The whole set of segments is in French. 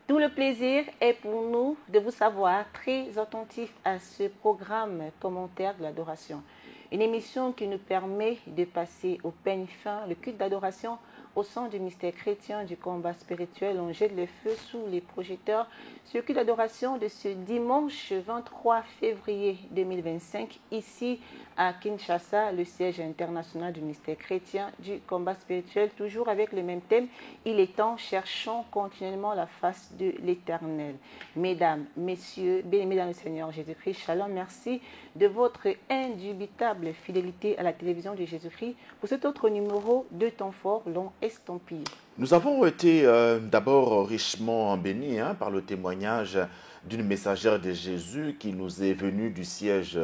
Tout le plaisir est pour nous de vous savoir très attentifs à ce programme commentaire de l'adoration. Une émission qui nous permet de passer au peigne fin le culte d'adoration au sein du mystère chrétien du combat spirituel. On jette le feu sous les projecteurs. Ce culte d'adoration de ce dimanche 23 février 2025, ici à Kinshasa, le siège international du mystère chrétien du combat spirituel, toujours avec le même thème. Il est temps, cherchons continuellement la face de l'Éternel. Mesdames, Messieurs, bien-aimés dans le Seigneur Jésus-Christ, shalom, merci de votre indubitable fidélité à la télévision de Jésus-Christ pour cet autre numéro de temps fort, long estampillé. Nous avons été d'abord richement bénis par le témoignage d'une messagère de Jésus qui nous est venue du siège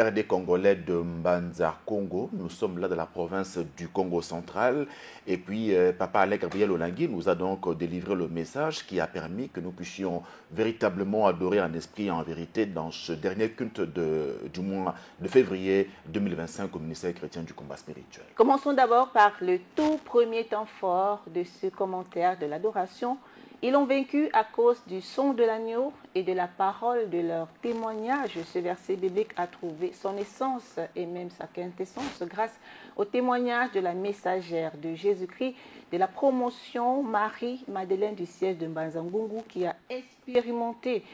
RD congolais de Mbanza, Congo. Nous sommes là dans la province du Congo central. Et puis, Papa Alain Gabriel Olangui nous a donc délivré le message qui a permis que nous puissions véritablement adorer en esprit et en vérité dans ce dernier culte du mois de février 2025 au ministère chrétien du combat spirituel. Commençons d'abord par le tout premier temps fort de ce commentaire de l'adoration. Ils l'ont vaincu à cause du son de l'agneau et de la parole de leur témoignage. Ce verset biblique a trouvé son essence et même sa quintessence grâce au témoignage de la messagère de Jésus-Christ, de la promotion Marie-Madeleine du siège de Mbanza-Ngungu qui a expérimenté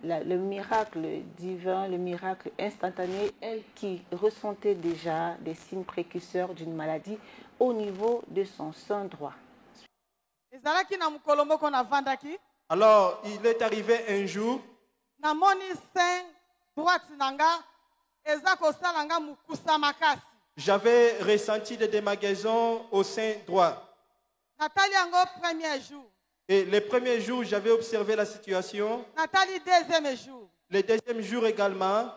le miracle divin, le miracle instantané, elle qui ressentait déjà des signes précurseurs d'une maladie au niveau de son sein droit. Alors, il est arrivé un jour, j'avais ressenti des démangeaisons au sein droit. Et les premiers jours, j'avais observé la situation. Le deuxième jour également.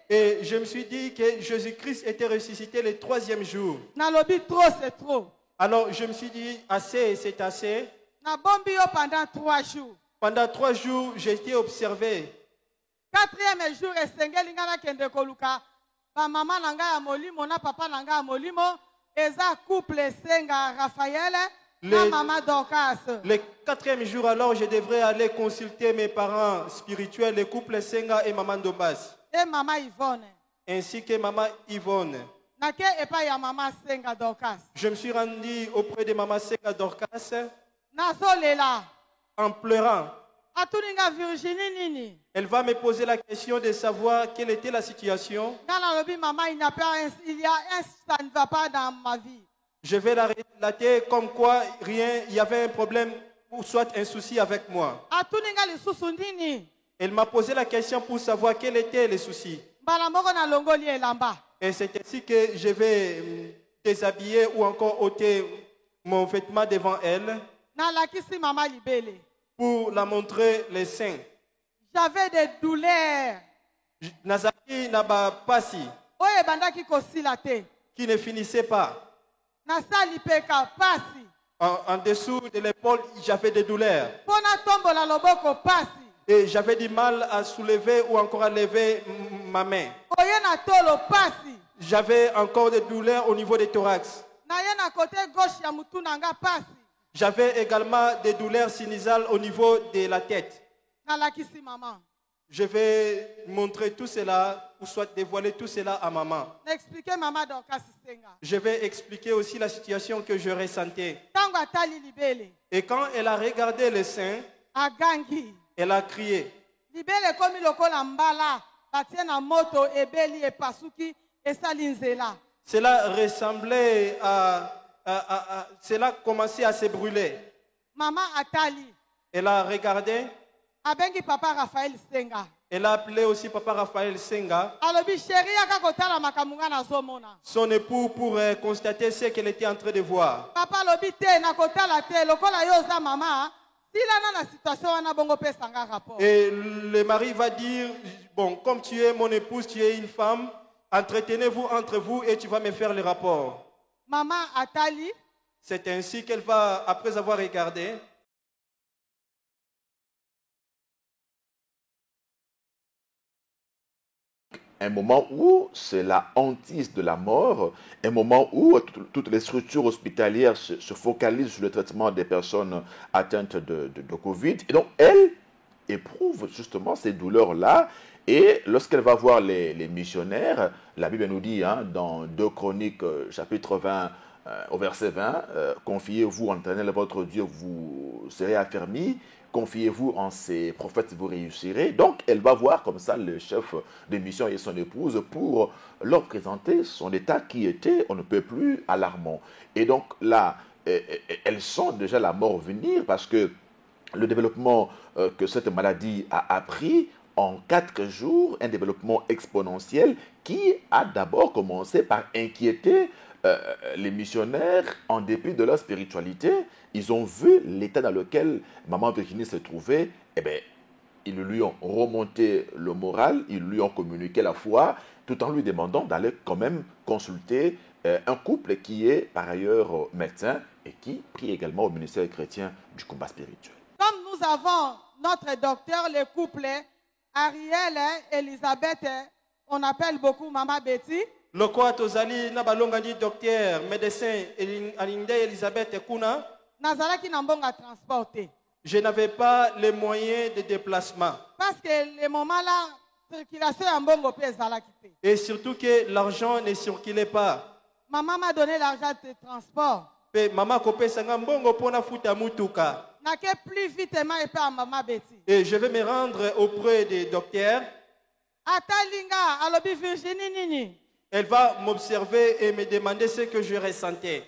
Et je me suis dit que Jésus-Christ était ressuscité le troisième jour. C'est trop. Alors je me suis dit, assez, c'est assez. Pendant 3 jours. Pendant 3 jours, j'ai été observé. 4e jour, maman nanga ya molimo na papa nanga ya molimo eza couple senga Raphaël na maman Dorcas. Le 4e jour, alors je devrais aller consulter mes parents spirituels, le couple Senga et maman Dobas. Et maman Yvonne. Ainsi que maman Yvonne. Nake epa ya maman Senga Dorcas. Je me suis rendu auprès de maman Senga Dorcas. Nazolela. En pleurant. Atuninga Virginie nini. Elle va me poser la question de savoir quelle était la situation. Maman, il y a ça ne va pas dans ma vie. Je vais la relater comme quoi rien, il y avait un problème ou soit un souci avec moi. Elle m'a posé la question pour savoir quel était le souci. Et c'est ainsi que je vais déshabiller ou encore ôter mon vêtement devant elle pour la montrer les seins. J'avais des douleurs. Nazaki naba pasi. Qui ne finissait pas. En dessous de l'épaule, j'avais des douleurs. Et j'avais du mal à soulever ou encore à lever ma main. J'avais encore des douleurs au niveau des thorax. J'avais également des douleurs sinusales au niveau de la tête. Je vais montrer tout cela, ou soit dévoiler tout cela à maman. Je vais expliquer aussi la situation que je ressentais. Et quand elle a regardé les seins, elle a crié. Cela ressemblait cela commençait à se brûler. Elle a regardé. Papa Raphaël Senga. Elle a appelé aussi Papa Raphaël Senga, son époux, pour constater ce qu'elle était en train de voir. Et le mari va dire, bon, comme tu es mon épouse, tu es une femme, entretenez-vous entre vous et tu vas me faire le rapport. Maman Atali. C'est ainsi qu'elle va, après avoir regardé, un moment où c'est la hantise de la mort, un moment où toutes les structures hospitalières se focalisent sur le traitement des personnes atteintes de Covid. Et donc, elle éprouve justement ces douleurs-là. Et lorsqu'elle va voir les missionnaires, la Bible nous dit, dans 2 Chroniques, chapitre 20, au verset 20, confiez-vous en l'Éternel votre Dieu, vous serez affermis. Confiez-vous en ces prophètes, vous réussirez. Donc, elle va voir comme ça le chef de mission et son épouse pour leur présenter son état qui était, on ne peut plus, alarmant. Et donc là, elles sent déjà la mort venir parce que le développement que cette maladie a pris en 4 jours, un développement exponentiel qui a d'abord commencé par inquiéter les missionnaires en dépit de leur spiritualité. Ils ont vu l'état dans lequel maman Virginie se trouvait. Eh bien, ils lui ont remonté le moral, ils lui ont communiqué la foi, tout en lui demandant d'aller quand même consulter un couple qui est par ailleurs médecin et qui prie également au ministère chrétien du combat spirituel. Comme nous avons notre docteur, le couple Ariel et Elisabeth, on appelle beaucoup Maman Betty. Le quoi tozali na balongani docteur, médecin Alinde Elisabeth Kuna. Nazalaki nambonga transporté. Je n'avais pas les moyens de déplacement. Parce que les moments-là, circulation en bongo pe ezalaki te. Et surtout que l'argent ne circulait pas. Maman m'a donné l'argent de transport. Pe maman kopesa nga mbongo pona futa mutuka. N'ake plus vitement et pas Maman Betty. Et je vais me rendre auprès des docteurs. Atalinga alobi Virginie nini. Elle va m'observer et me demander ce que je ressentais.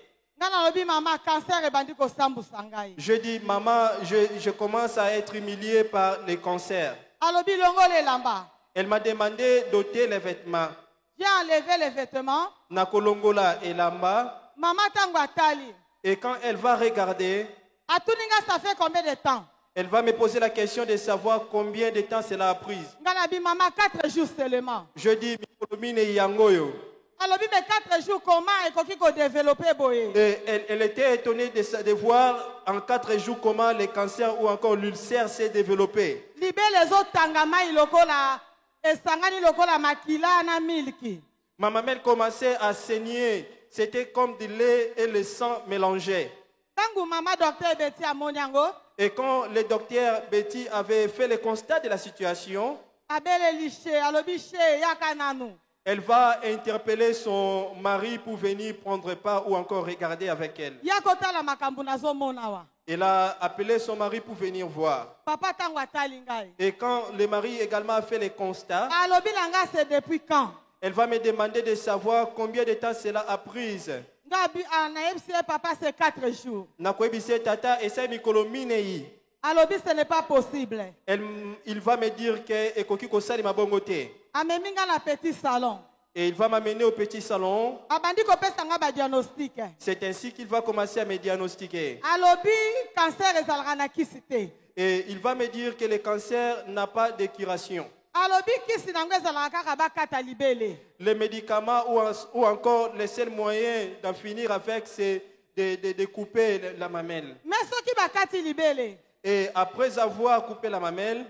Je dis, maman, je commence à être humilié par les cancers. Elle m'a demandé d'ôter les vêtements. J'ai enlevé les vêtements. Nakolongola et lamba. Maman tango atali. Et quand elle va regarder, ça fait combien de temps? Elle va me poser la question de savoir combien de temps cela a pris. Maman, 4 jours seulement. Je dis, yangoyo. Alors, mais 4 jours, comment est-ce développer boye? Et elle était étonnée de voir en 4 jours comment le cancer ou encore l'ulcère s'est développé. Libé les autres tangama ilokola et sangani lokola makila na milki. Ma maman commençait à saigner. C'était comme du lait et le sang mélangés. Tangu maman docteur Betty amoniango. Et quand le docteur Betty avait fait le constat de la situation, elle va interpeller son mari pour venir prendre part ou encore regarder avec elle. Elle a appelé son mari pour venir voir. Et quand le mari également a fait le constat, depuis quand? Elle va me demander de savoir combien de temps cela a pris. Papa, c'est 4 jours. Alors, ce n'est pas possible. Il va me dire que petit salon. Et il va m'amener au petit salon. C'est ainsi qu'il va commencer à me diagnostiquer. Et il va me dire que le cancer n'a pas de curation. Les médicaments ou encore le seul moyen d'en finir avec, c'est de couper la mamelle. Et après avoir coupé la mamelle,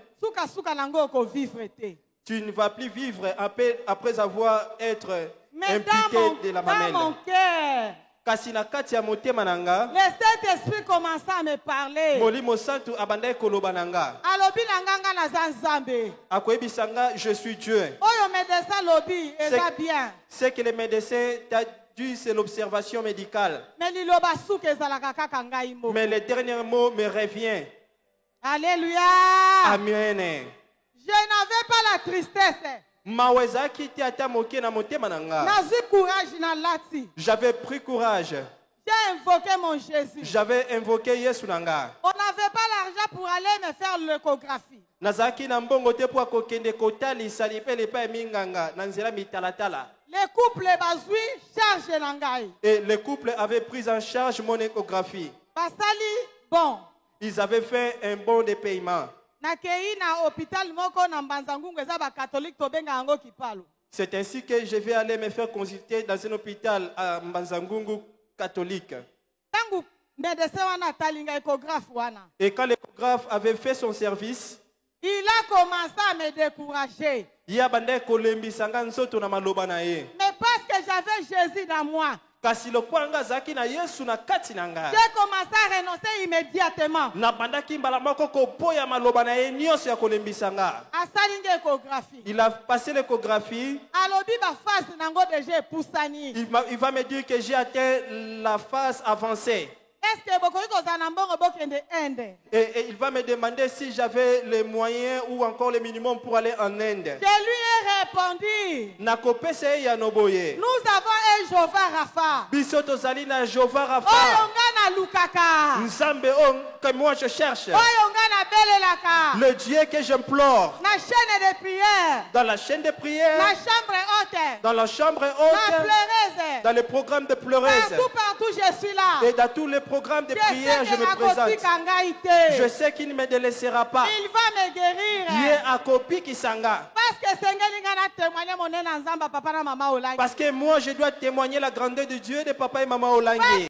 tu ne vas plus vivre après avoir été impliqué de la mamelle. Le Saint-Esprit commença à me parler. Je suis Dieu. C'est que les médecins t'ont dit, c'est l'observation médicale. Mais le dernier mot me revient. Alléluia. Amen. Je n'avais pas la tristesse. J'avais pris courage. J'ai invoqué mon Jésus. J'avais invoqué Yesu Nanga. On n'avait pas l'argent pour aller me faire l'échographie. Les couples charge Nangai. Et les couples avaient pris en charge mon échographie. Basali, bon. Ils avaient fait un bon de paiement. C'est ainsi que je vais aller me faire consulter dans un hôpital à Mbanzangungu catholique. Et quand l'échographe avait fait son service, Il a commencé à me décourager. Ye abandaki kolembisa nga nzoto na maloba na ye. Mais parce que j'avais Jésus dans moi, Kasi lokola nga azalaki na Yesu na kati na nga. j'ai commencé à renoncer immédiatement. Nabandaki mbala moko kopoya maloba na ye nyonso ya kolembisa nga. Asali échographie. Il a passé l'échographie. Alobi ba phase nango déjà epusani. Il va me dire que j'ai atteint la phase avancée. Est-ce que bokoki kozala mbongo bokende Inde? Et il va me demander si j'avais les moyens ou encore le minimum pour aller en Inde. Je lui ai répondu. Nakopesa ye ya noboye. Nous avons un Jéhovah Rapha. Biso tozali na Jéhovah Rapha. Oyo nga na lukaka. Nzambe que moi je cherche. Oyo nga na belelaka. Le Dieu que j'implore. Na chaîne de prière. Dans la chaîne de prière. La chambre haute. Dans la chambre La haute. pleureuse. Dans les programmes de pleureuse. Partout je suis là. Et dans tous les programmes de prière, je me présente. Je sais qu'il ne me délaissera pas. Il va me guérir. Il est à copie qui s'engage. Parce que moi, je dois témoigner la grandeur de Dieu, de papa et maman Olangi.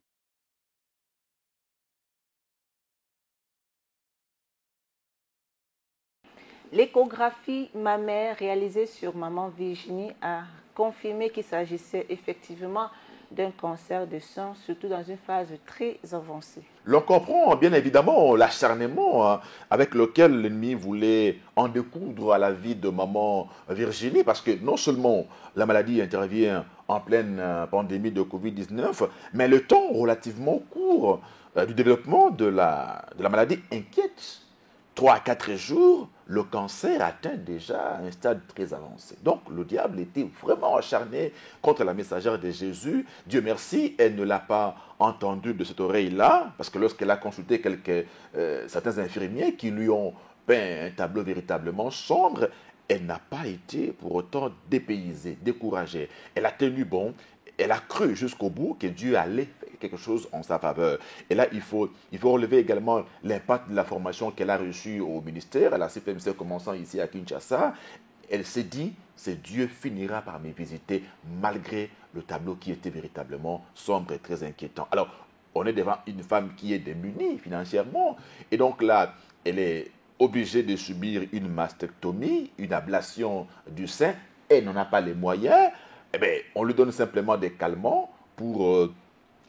L'échographie mammaire réalisée sur maman Virginie a confirmé qu'il s'agissait effectivement d'un cancer de sang, surtout dans une phase très avancée. L'on comprend bien évidemment l'acharnement avec lequel l'ennemi voulait en découdre à la vie de maman Virginie, parce que non seulement la maladie intervient en pleine pandémie de Covid-19, mais le temps relativement court du développement de la maladie inquiète. 3 à 4 jours, le cancer atteint déjà un stade très avancé. Donc le diable était vraiment acharné contre la messagère de Jésus. Dieu merci, elle ne l'a pas entendu de cette oreille-là, parce que lorsqu'elle a consulté certains infirmiers qui lui ont peint un tableau véritablement sombre, elle n'a pas été pour autant dépaysée, découragée. Elle a tenu bon. Elle a cru jusqu'au bout que Dieu allait faire quelque chose en sa faveur. Et là, il faut relever également l'impact de la formation qu'elle a reçue au ministère, à la CFMC commençant ici à Kinshasa. Elle s'est dit, c'est Dieu finira par me visiter malgré le tableau qui était véritablement sombre et très inquiétant. Alors, on est devant une femme qui est démunie financièrement. Et donc là, elle est obligée de subir une mastectomie, une ablation du sein. Elle n'en a pas les moyens. Eh bien, on lui donne simplement des calmants pour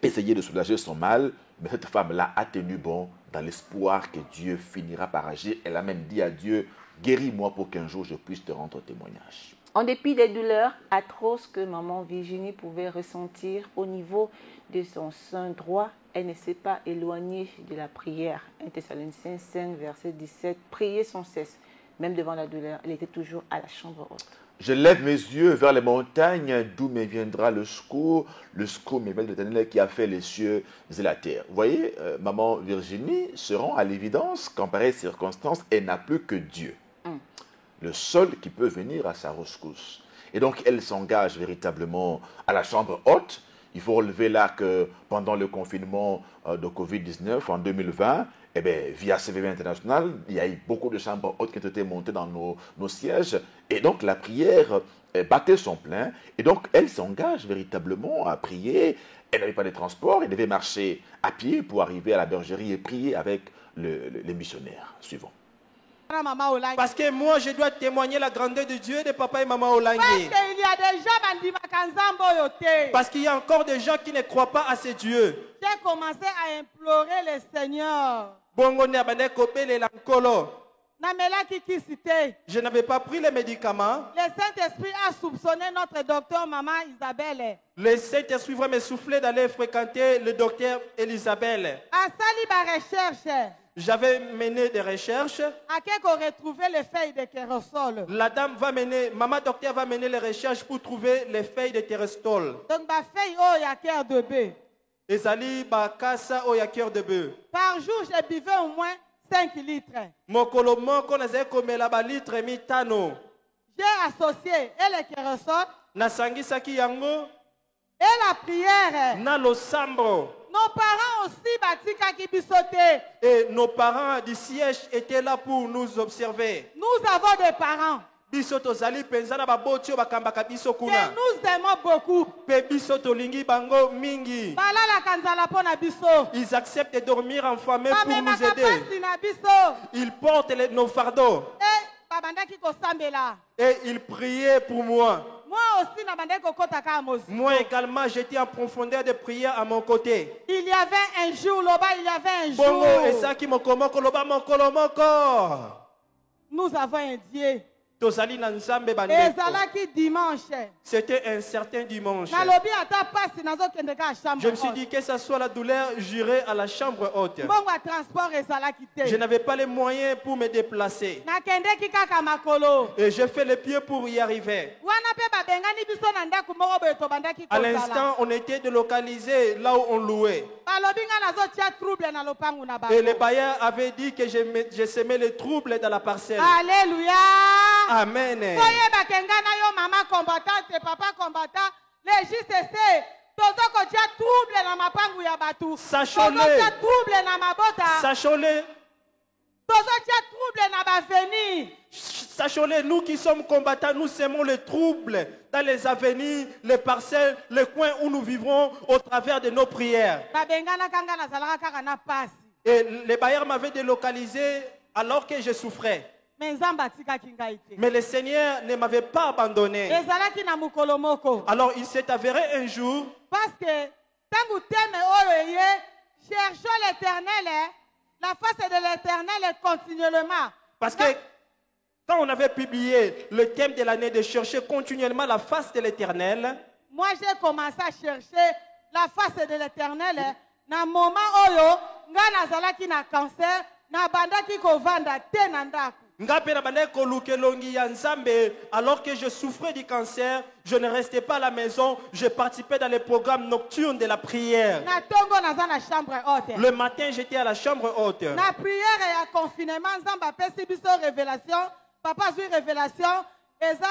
essayer de soulager son mal. Mais cette femme-là a tenu bon dans l'espoir que Dieu finira par agir. Elle a même dit à Dieu, guéris-moi pour qu'un jour je puisse te rendre témoignage. En dépit des douleurs atroces que maman Virginie pouvait ressentir au niveau de son sein droit, elle ne s'est pas éloignée de la prière. 1 Thessaloniciens 5, verset 17, prier sans cesse. Même devant la douleur, elle était toujours à la chambre haute. Je lève mes yeux vers les montagnes, d'où me viendra le secours me vient de l'Éternel qui a fait les cieux et la terre. Vous voyez, maman Virginie se rend à l'évidence qu'en pareille circonstance, elle n'a plus que Dieu. Le seul qui peut venir à sa rescousse. Et donc, elle s'engage véritablement à la chambre haute. Il faut relever là que pendant le confinement de Covid-19 en 2020, eh bien, via CVV International, il y a eu beaucoup de chambres hautes qui ont été montées dans nos sièges. Et donc, la prière battait son plein. Et donc, elle s'engage véritablement à prier. Elle n'avait pas de transport. Elle devait marcher à pied pour arriver à la bergerie et prier avec les missionnaires suivants. Parce que moi, je dois témoigner la grandeur de Dieu de papa et maman Olangi. Parce qu'il y a encore des gens qui ne croient pas à ces dieux. J'ai commencé à implorer le Seigneur. Je n'avais pas pris les médicaments. Le Saint-Esprit a soupçonné notre docteur maman Isabelle. Le Saint-Esprit va me souffler d'aller fréquenter le docteur Elisabeth. À Saliba recherche. J'avais mené des recherches. À quel qu'on retrouvait les feuilles de kérosol. La dame va mener, maman docteur va mener les recherches pour trouver les feuilles de kérosol. Donc ma feuille oh ya cœur de bœuf. Ezali ba kasa oh ya cœur de bœuf. Par jour je buvais au moins 5 litres. Mokolo moko na zeko mela ba litre mitano. J'ai associé et le kérosol. Na sangisaki yango. Et la prière. Na losambro. Nos parents aussi batika qui bisoté. Et nos parents du siège étaient là pour nous observer. Nous avons des parents. Bisoto zali penzana babotio bakambaka biso kuna. Et nous aimons beaucoup. Pe bisoto lingi bango mingi. Balala kanzala pona biso. Ils acceptent de dormir en famille pour nous aider. Biso. Ils portent nos fardeaux. Et Et il priait pour moi. Moi aussi, Moi également, j'étais en profondeur de prière à mon côté. il y avait un jour, Loba, il y avait un Bongo, et jour. ça qui me komoko, loba mon kolomoko. Nous avons un Dieu. Tozali na nzambe Et bandeko. Zalaki dimanche. C'était un certain dimanche. Nalobi ata pasi nazokende ka chambre. Je me suis dit que ça soit la douleur, j'irai à la chambre haute. Bongo transport ezalaki te. Je n'avais pas les moyens pour me déplacer. Nakendeki kaka makolo. Et j'ai fait le pied pour y arriver. Wana pe babengani biso na ndaku moko boye tobandaki À kozala. l'instant, on était délocalisé là où on louait. Balobi nga nazotia trouble na lopangu na bango. Et le bailleur avait dit que je semais les troubles dans la parcelle. Alléluia. Amen. Soye bakenga na yo mama combattante, papa combattant, les JCC. Tozo kotia trouble na mapangu ya batu. Sachons-le. Tozo tia trouble na mabota. Sachons-le, Tozo tia trouble na baveni. sachons-le, nous qui sommes combattants, nous semons les troubles dans les avenirs, les parcelles, les coins où nous vivrons au travers de nos prières. Babengana kanga na zalaka kaka na pasi. Et les bailleurs m'avaient délocalisé alors que je souffrais. Mais nzamba tika kinga ite. Mais le Seigneur ne m'avait pas abandonné. Ezalaki na mukolo moko. Alors il s'est avéré un jour, Parce que tangu teme oyo ye, cherchons l'Éternel, la face de l'Éternel est continuellement. parce que quand on avait publié le thème de l'année de chercher continuellement la face de l'Éternel, Moi j'ai commencé à chercher la face de l'Éternel. Na moment oyo, nga nazalaki na cancer, na bandaki kovanda te na ndaku. Ngape na bandai koluke longi ya Nzambe, alors que je souffrais du cancer, je ne restais pas à la maison, je participais dans les programmes nocturnes de la prière. Na tongo naza na chambre haute. Le matin, j'étais à la chambre haute. Na prière et à confinement, nzamba pesi biso révélation. Papa zui révélation. Eza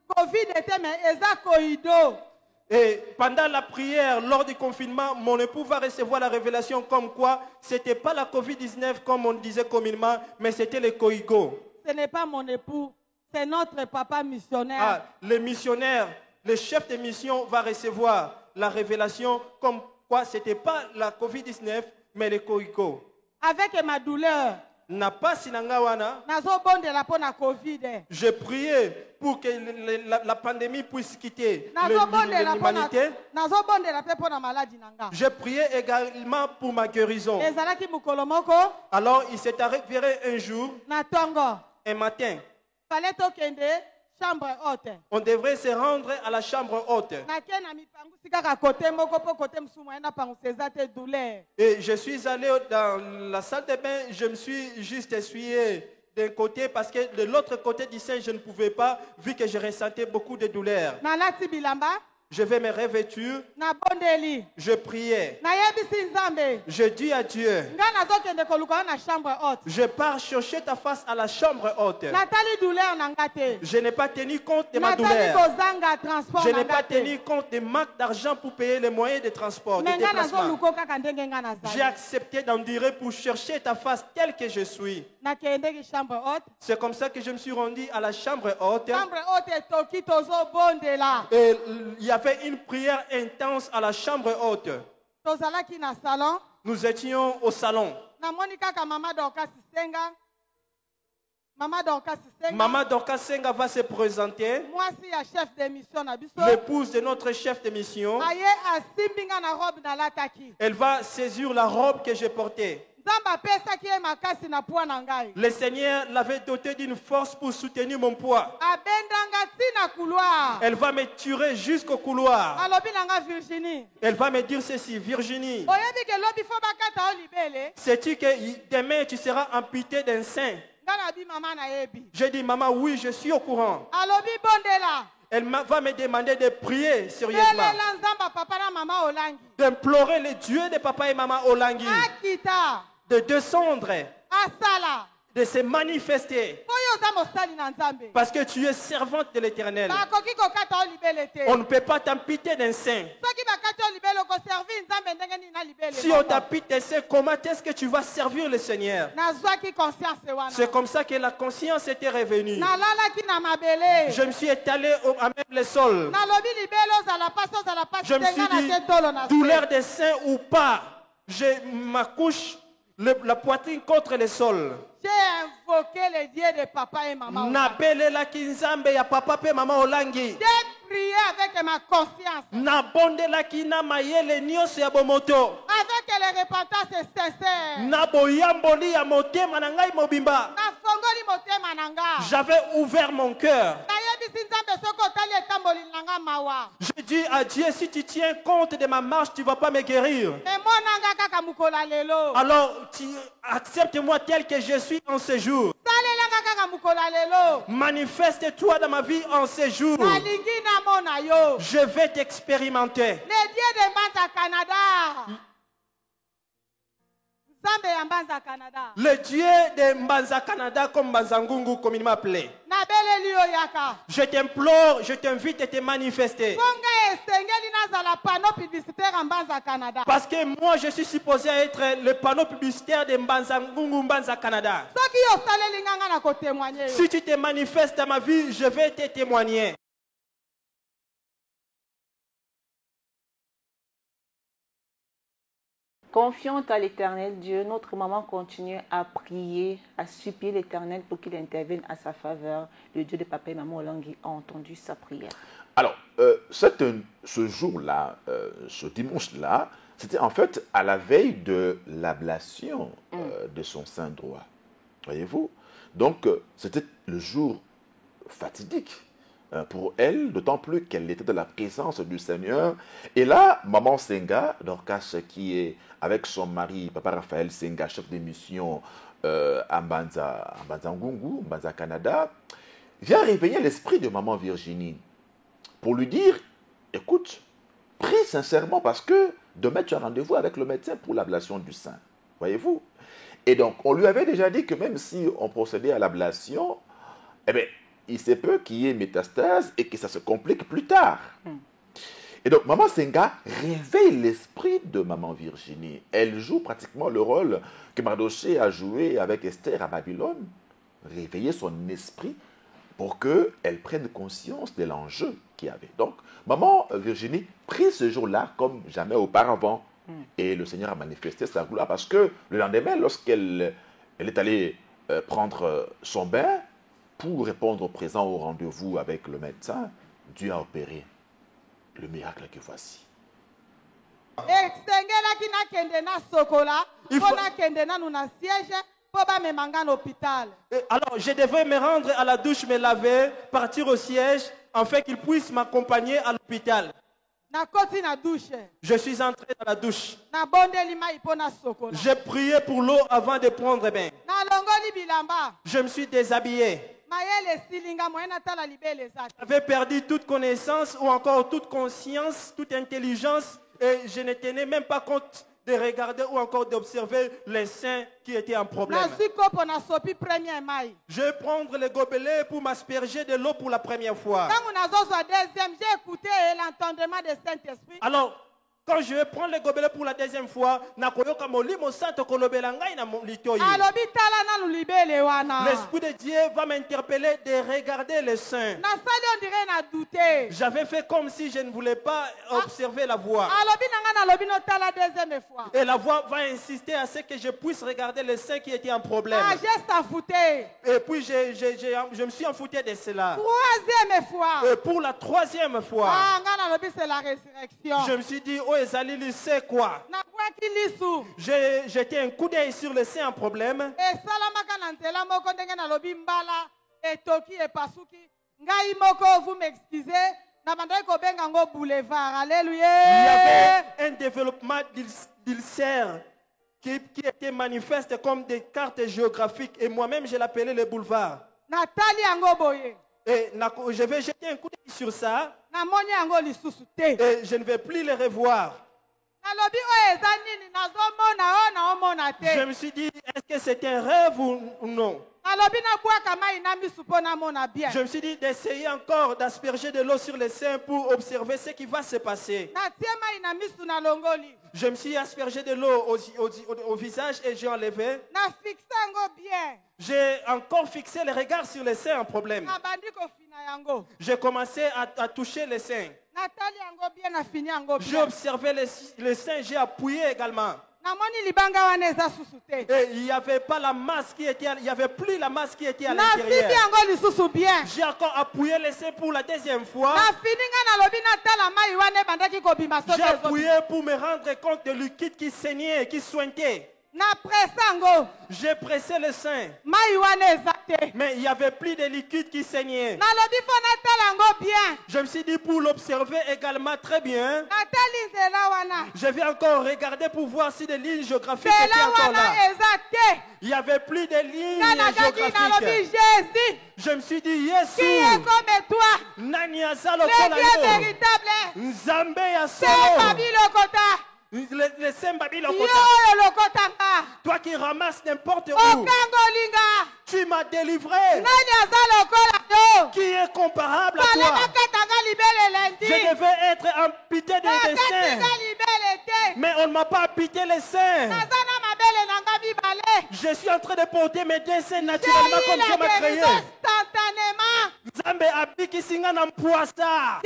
Covid était mais eza koido. Et pendant la prière, lors du confinement, mon époux va recevoir la révélation comme quoi ce n'était pas la Covid-19 comme on disait communément, mais c'était le Koigo. Ce n'est pas mon époux, c'est notre papa missionnaire. Ah, le missionnaire, le chef de mission va recevoir la révélation comme quoi ce n'était pas la Covid-19, mais le Koigo. Avec ma douleur, N'a pas sinangawana. nazobondela po na Covid. Je priais pour que la pandémie puisse quitter l'humanité. Nazobondela pe po na maladie nanga. Je priais également pour ma guérison. Ezalaki mukolo moko Alors il s'est avéré un jour, na tongo. un matin, Fallait tokende chambre haute. on devrait se rendre à la chambre haute. Nake na mipangu sikaka kote moko po kote musumu ena pangu sezate douleur. Et je suis allé dans la salle de bain, je me suis juste essuyé d'un côté parce que de l'autre côté du sein, je ne pouvais pas, vu que je ressentais beaucoup de douleur. Na lati bilamba, Je vais me revêtir, na bondeli. je priais. Na yebisi nzambe. Je dis à Dieu, Nga nazokende koluka na chambre haute. je pars chercher ta face à la chambre haute. Natali douleur nanga te. Je n'ai pas tenu compte de ma Natali douleur. kozanga transport Je n'ai nanga pas te. tenu compte des manques d'argent pour payer les moyens de transport, de Mais nga déplacement. nazoluka kaka ndenge nga nazali. J'ai accepté d'endurer pour chercher ta face telle que je suis. Nakendeki chambre haute. C'est comme ça que je me suis rendu à la chambre haute. Chambre haute etoki tozobondela. Et il y avait une prière intense à la chambre haute. Tozalaki na salon. Nous étions au salon. Namoni kaka mama Dorcas Senga. Mama Dorcas Senga. Maman Dorcas Senga va se présenter, Mwasi ya chef de mission na biso. l'épouse de notre chef de mission. Aye asimbinga na robe na lataki. Elle va saisir la robe que j'ai portée. Nzamba pesaki ye makasi na poa na ngai. Le Seigneur l'avait dotée d'une force pour soutenir mon poids. Abendanga tina couloir. Elle va me tirer jusqu'au couloir. Alobi nanga Virginie. Elle va me dire ceci, Virginie, Oyebi ke lobi fo bakata o libele. sais-tu que demain tu seras amputée d'un sein? Nga na bi mama na yebi. J'ai dit, maman, oui, je suis au courant. Alobi bondela. Elle va me demander de prier sérieusement, Belela nzamba papa na mama olangi. d'implorer le Dieu de papa et maman Olangi, Akita. de descendre, Asala. de se manifester, Oyo za mosali na nzambe. parce que tu es servante de l'Éternel. Bakoki kokata o libele te. On ne peut pas t'amputer d'un sein. Soki bakati o libele ko servir nzambe ndenge nini na libele. Si on t'ampute d'un sein, comment est-ce que tu vas servir le Seigneur? Nazwaki conscience wana. C'est comme ça que la conscience était revenue. Nalalaki na mabele. Je me suis étalé à même le sol. Nalobi libele ozala pasi ozala pasi Je me suis tenga na dit, te tolo na se. douleur des seins ou pas, je m'accouche la poitrine contre le sol. J'ai invoqué les dieux de papa et maman. Nabelelaki nzambe ya papa pe mama olangi. J'ai prié avec ma conscience. Nabondelaki na mayele nyonso ya bomoto. Avec les repentances sincères. Naboyamboli ya motema na ngai mobimba. Nafongoli motema na nga. J'avais ouvert mon cœur. Nayebisi nzambe soko otali etamboli na nga mawa. Je dis à Dieu, si tu tiens compte de ma marche, tu ne vas pas me guérir. Emonanga kaka mukola lelo. Alors, accepte-moi tel que je suis en ce jour. Salelanga kaka mukola lelo. Manifeste-toi dans ma vie en ce jour. Nalingi na mona yo. Je vais t'expérimenter. Les dieux de Mbanza Canada. Nzambe ya Mbanza Canada. Le Dieu de Mbanza Canada, comme Mbanza Ngungu, comme il m'appelait. Nabeleli yo yaka. Je t'implore, je t'invite à te manifester. Fonga esengeli nazala panneau publicitaire en Mbanza Canada. Parce que moi, je suis supposé être le panneau publicitaire de Mbanza Ngungu, Mbanza Canada. Soki yo saleli nganga na ko témoigner. Si tu te manifestes dans ma vie, je vais te témoigner. Confiante à l'Éternel Dieu, notre maman continue à prier, à supplier l'Éternel pour qu'il intervienne à sa faveur. Le Dieu de papa et maman Olangi a entendu sa prière. Alors, ce jour-là, ce dimanche-là, c'était en fait à la veille de l'ablation de son sein droit. Voyez-vous? Donc, c'était le jour fatidique pour elle, d'autant plus qu'elle était dans la présence du Seigneur. Et là, maman Senga, Dorcas, qui est avec son mari, papa Raphaël Senga, chef de mission à Mbanza Ngungu, Mbanza Canada, vient réveiller l'esprit de maman Virginie pour lui dire, écoute, prie sincèrement parce que demain tu as rendez-vous avec le médecin pour l'ablation du sein. Voyez-vous? Et donc, on lui avait déjà dit que même si on procédait à l'ablation, eh bien, il se peut qu'il y ait métastase et que ça se complique plus tard. Et donc, maman Senga réveille l'esprit de maman Virginie. Elle joue pratiquement le rôle que Mardoché a joué avec Esther à Babylone. Réveiller son esprit pour qu'elle prenne conscience de l'enjeu qu'il y avait. Donc, maman Virginie prie ce jour-là comme jamais auparavant. Et le Seigneur a manifesté sa gloire parce que le lendemain, lorsqu'elle est allée prendre son bain, pour répondre présent au rendez-vous avec le médecin, Dieu a opéré le miracle que voici. Alors, je devais me rendre à la douche, me laver, partir au siège, afin qu'il puisse m'accompagner à l'hôpital. Je suis entré dans la douche. J'ai prié pour l'eau avant de prendre bain. Je me suis déshabillé. J'avais perdu toute connaissance ou encore toute conscience, toute intelligence et je ne tenais même pas compte de regarder ou encore d'observer les seins qui étaient en problème. Je vais prendre le gobelet pour m'asperger de l'eau pour la première fois. Alors, quand je vais prendre le gobelet pour la deuxième fois, l'Esprit de Dieu va m'interpeller de regarder les seins. J'avais fait comme si je ne voulais pas observer la voix. Et la voix va insister à ce que je puisse regarder les seins qui étaient en problème. Et puis je me suis enfouté de cela. Et pour la troisième fois, je me suis dit, oh Ezalili, c'est quoi? J'ai jeté un coup d'œil sur le sein en problème. Il y avait un développement d'ulcère qui était manifeste comme des cartes géographiques et moi-même je l'appelais le boulevard. Et je vais jeter un coup d'œil sur ça. Et je ne vais plus les revoir. Je me suis dit, est-ce que c'est un rêve ou non? Je me suis dit d'essayer encore d'asperger de l'eau sur les seins pour observer ce qui va se passer. Je me suis aspergé de l'eau au visage et j'ai enlevé. J'ai encore fixé le regard sur les seins en problème. J'ai commencé à toucher les seins. J'ai observé les seins, j'ai appuyé également. Et il n'y avait pas la masse qui était, il y avait plus la masse qui était à l'intérieur. J'ai encore appuyé l'essai pour la deuxième fois. J'ai appuyé pour me rendre compte de liquide qui saignait, qui sointait. J'ai pressé le sein. Mais il n'y avait plus de liquide qui saignait. Je me suis dit pour l'observer également très bien. Je vais encore regarder pour voir si des lignes géographiques étaient encore là. Il n'y avait plus de lignes géographiques. Je me suis dit, Yesu, Nani Azalo Kolayo, Nzambe Asolo. Le Sembabi Lokota. Toi qui ramasses n'importe où. Tu m'as délivré. Qui est comparable à toi? Je devais être amputé des seins. Mais on ne m'a pas amputé les seins. Je suis en train de porter mes deux seins naturellement comme Dieu m'a créé. Nzambe abiki singa na mpoasa.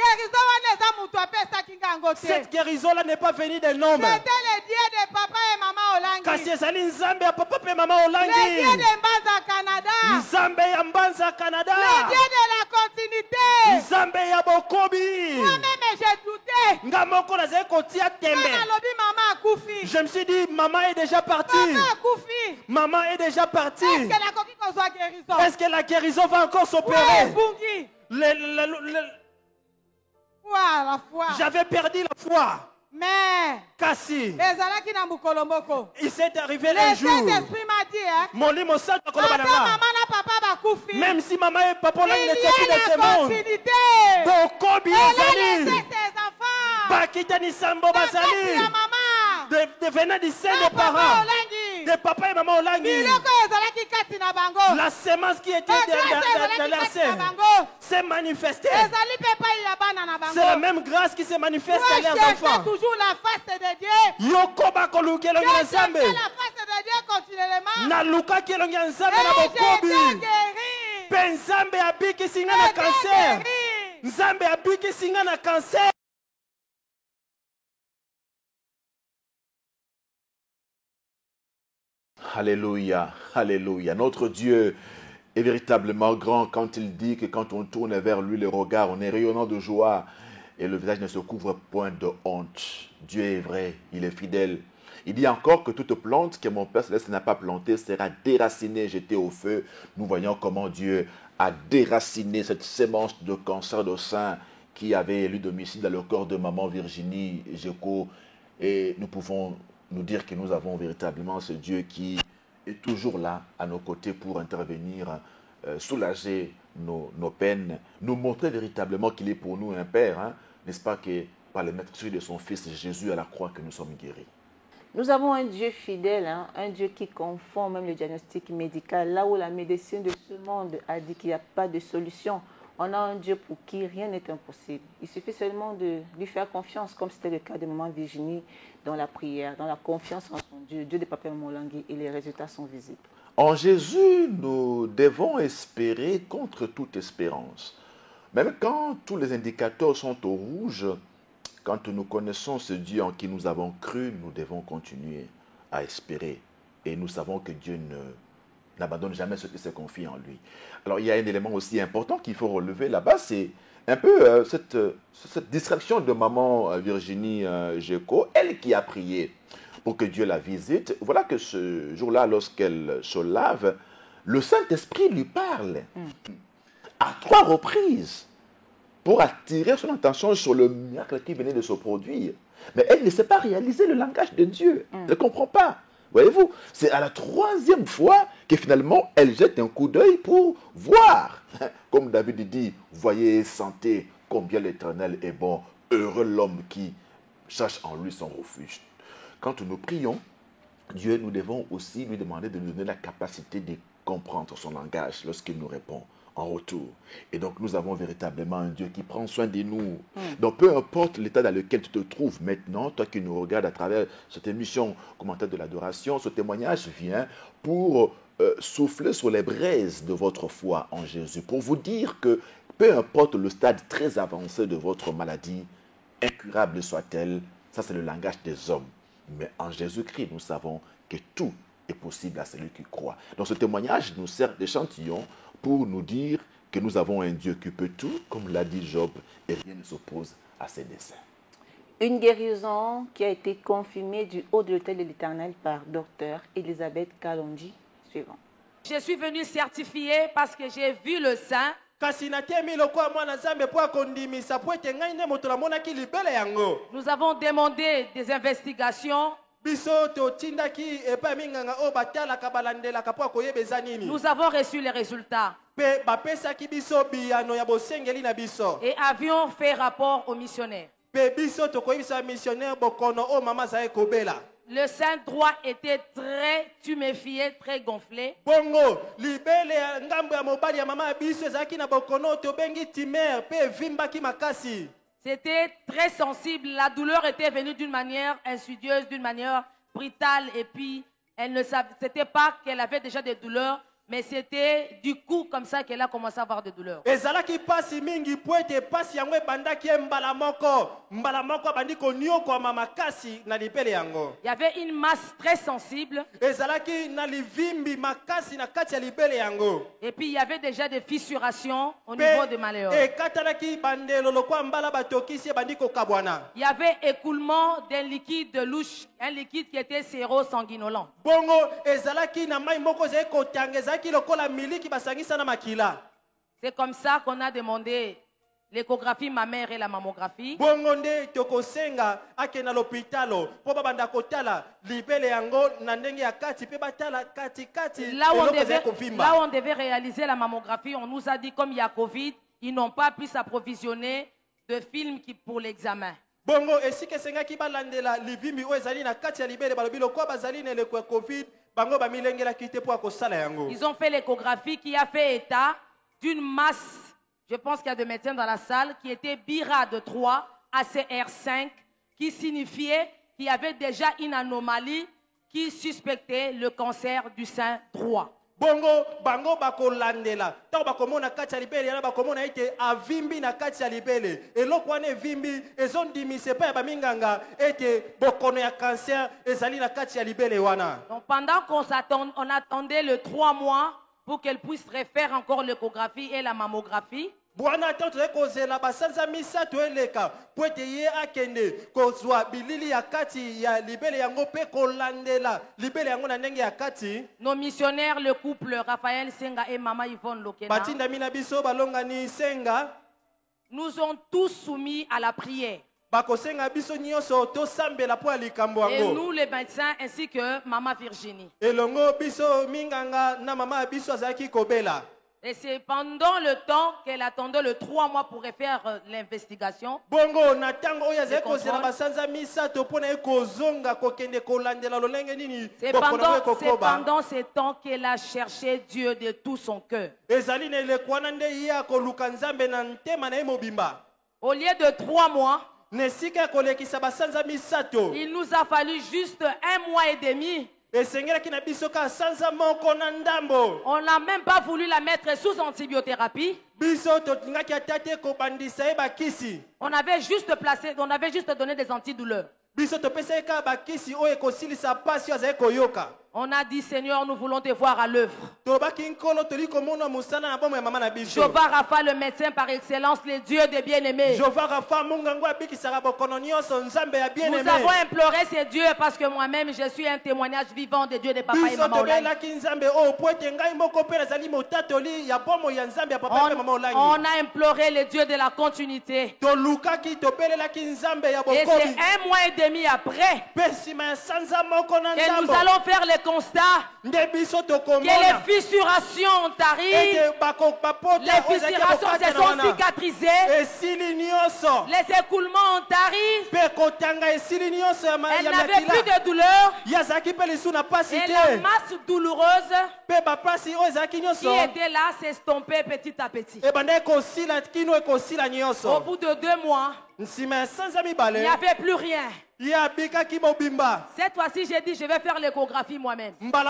Cette guérison-là n'est pas venue des noms. C'était le Dieu de papa et maman Olangi. Kasi ezali Nzambe ya papa et maman Olangi. Le Dieu de Mbanza Canada. Nzambe ya Mbanza Canada. Le Dieu de la continuité. Nzambe ya Bokobi. Moi-même j'ai douté. Ngamoko nazali kotia tembe. Je me suis dit maman est déjà partie. Maman est déjà partie. Est-ce que la guérison va encore s'opérer? J'avais perdu la foi. Mais Kasi, il s'est arrivé un jour. Mon lit m'a dit, même si maman et papa l'ont laissé de ce monde, Bokobi Ezali, Bakitani Sambo Bazali, devenant du sein des parents, de papa et maman Olangi. La sémence qui était dans leur sein s'est manifestée. C'est la même grâce qui se manifeste à leurs enfants. Toujours la face de Dieu. Yokoba koluke longi na Nzambe. La face de Dieu continuellement. Na luka ke longi na Nzambe na Bokobi. Pe Nzambe abiki singa na cancer. Nzambe abiki singa na cancer. Alléluia, alléluia. Notre Dieu est véritablement grand quand il dit que quand on tourne vers lui le regard, on est rayonnant de joie et le visage ne se couvre point de honte. Dieu est vrai, il est fidèle. Il dit encore que toute plante que mon Père Céleste n'a pas plantée sera déracinée, jetée au feu. Nous voyons comment Dieu a déraciné cette sémence de cancer de sein qui avait élu domicile dans le corps de maman Virginie Géco. Et nous pouvons nous dire que nous avons véritablement ce Dieu qui est toujours là à nos côtés pour intervenir, soulager nos peines, nous montrer véritablement qu'il est pour nous un Père, hein? N'est-ce pas que par le maître de son Fils Jésus à la croix que nous sommes guéris. Nous avons un Dieu fidèle, hein? Un Dieu qui confond même le diagnostic médical. Là où la médecine de ce monde a dit qu'il n'y a pas de solution, on a un Dieu pour qui rien n'est impossible. Il suffit seulement de lui faire confiance, comme c'était le cas de maman Virginie, dans la prière, dans la confiance en son Dieu, Dieu de papa Molangi, et les résultats sont visibles. En Jésus, nous devons espérer contre toute espérance. Même quand tous les indicateurs sont au rouge, quand nous connaissons ce Dieu en qui nous avons cru, nous devons continuer à espérer. Et nous savons que Dieu n'abandonne jamais ceux qui se confient en lui. Alors il y a un élément aussi important qu'il faut relever là-bas, c'est un peu cette distraction de maman Virginie Géco, elle qui a prié pour que Dieu la visite. Voilà que ce jour-là, lorsqu'elle se lave, le Saint-Esprit lui parle à 3 reprises pour attirer son attention sur le miracle qui venait de se produire. Mais elle ne sait pas réaliser le langage de Dieu. Elle ne comprend pas. Voyez-vous, c'est à la 3e fois que finalement, elle jette un coup d'œil pour voir. Comme David dit, voyez et sentez combien l'Éternel est bon. Heureux l'homme qui cherche en lui son refuge. Quand nous prions, Dieu, nous devons aussi lui demander de nous donner la capacité de comprendre son langage lorsqu'il nous répond en retour. Et donc, nous avons véritablement un Dieu qui prend soin de nous. Donc, peu importe l'état dans lequel tu te trouves maintenant, toi qui nous regardes à travers cette émission Commentaire de l'adoration, ce témoignage vient pour souffler sur les braises de votre foi en Jésus, pour vous dire que peu importe le stade très avancé de votre maladie, incurable soit-elle, ça c'est le langage des hommes. Mais en Jésus-Christ, nous savons que tout est possible à celui qui croit. Donc ce témoignage nous sert d'échantillon pour nous dire que nous avons un Dieu qui peut tout, comme l'a dit Job, et rien ne s'oppose à ses desseins. Une guérison qui a été confirmée du haut de l'autel de l'Éternel par Dr Elisabeth Kalonji. Suivant. Je suis venue certifier parce que j'ai vu le Saint. Nous avons demandé des investigations. Nous avons reçu les résultats. Et avions fait rapport aux missionnaires. Le sein droit était très tuméfié, très gonflé. C'était très sensible. La douleur était venue d'une manière insidieuse, d'une manière brutale. Et puis, elle ne savait pas qu'elle avait déjà des douleurs. Mais c'était du coup comme ça qu'elle a commencé à avoir des douleurs. Il y avait une masse très sensible. Et puis il y avait déjà des fissurations au niveau des malheurs. Il y avait écoulement d'un liquide louche, un liquide qui était séro-sanguinolent. C'est comme ça qu'on a demandé l'échographie mammaire et la mammographie. Là où on devait réaliser la mammographie, on nous a dit comme il y a Covid, ils n'ont pas pu s'approvisionner de films pour l'examen. Ils ont fait l'échographie qui a fait état d'une masse, je pense qu'il y a des médecins dans la salle, qui était BIRA de 3, ACR5, qui signifiait qu'il y avait déjà une anomalie qui suspectait le cancer du sein droit. Bango bakolandela tango bakomona kati ya libele yana bakomona ete avimbi na kati ya libele eloko wana evimbi ezondimise pa ya baminganga ete bokono ya cancer ezali na kati ya libele wana. Donc pendant on attendait le 3 mois pour qu'elle puisse refaire encore l'échographie et la mammographie. Bwana tanto kozela basanza misato eleka poete ye akende kozwa bilili ya kati ya libele yango pe kolandela libele yango na ndenge ya kati. Nos missionnaires, le couple Raphaël Senga et Mama Yvonne Lokena, batinda mina biso balongani Senga, nous ont tous soumis à la prière. Et nous les médecins ainsi que Mama Virginie. Et c'est pendant le temps qu'elle attendait le 3 mois pour faire l'investigation. C'est pendant ce temps qu'elle a cherché Dieu de tout son cœur. Au lieu de 3 mois, il nous a fallu juste 1 mois et demi. On n'a même pas voulu la mettre sous antibiothérapie. On avait juste donné des antidouleurs. On a dit, Seigneur, nous voulons te voir à l'œuvre. Jehovah Rapha, le médecin par excellence, le Dieu des bien-aimés. Nous avons imploré ces dieux parce que moi-même, je suis un témoignage vivant des dieux de papa et maman. On a imploré les dieux de la continuité. Et c'est 1 mois et demi après que nous allons faire le constat que les fissurations arrivent, les fissurations se sont cicatrisées, les écoulements arrivent, elle n'avait plus de douleur, et la masse douloureuse qui était là s'estompait petit à petit. Au bout de 2 mois, il n'y avait plus rien. Cette fois-ci, j'ai dit, je vais faire l'échographie moi-même. J'ai fait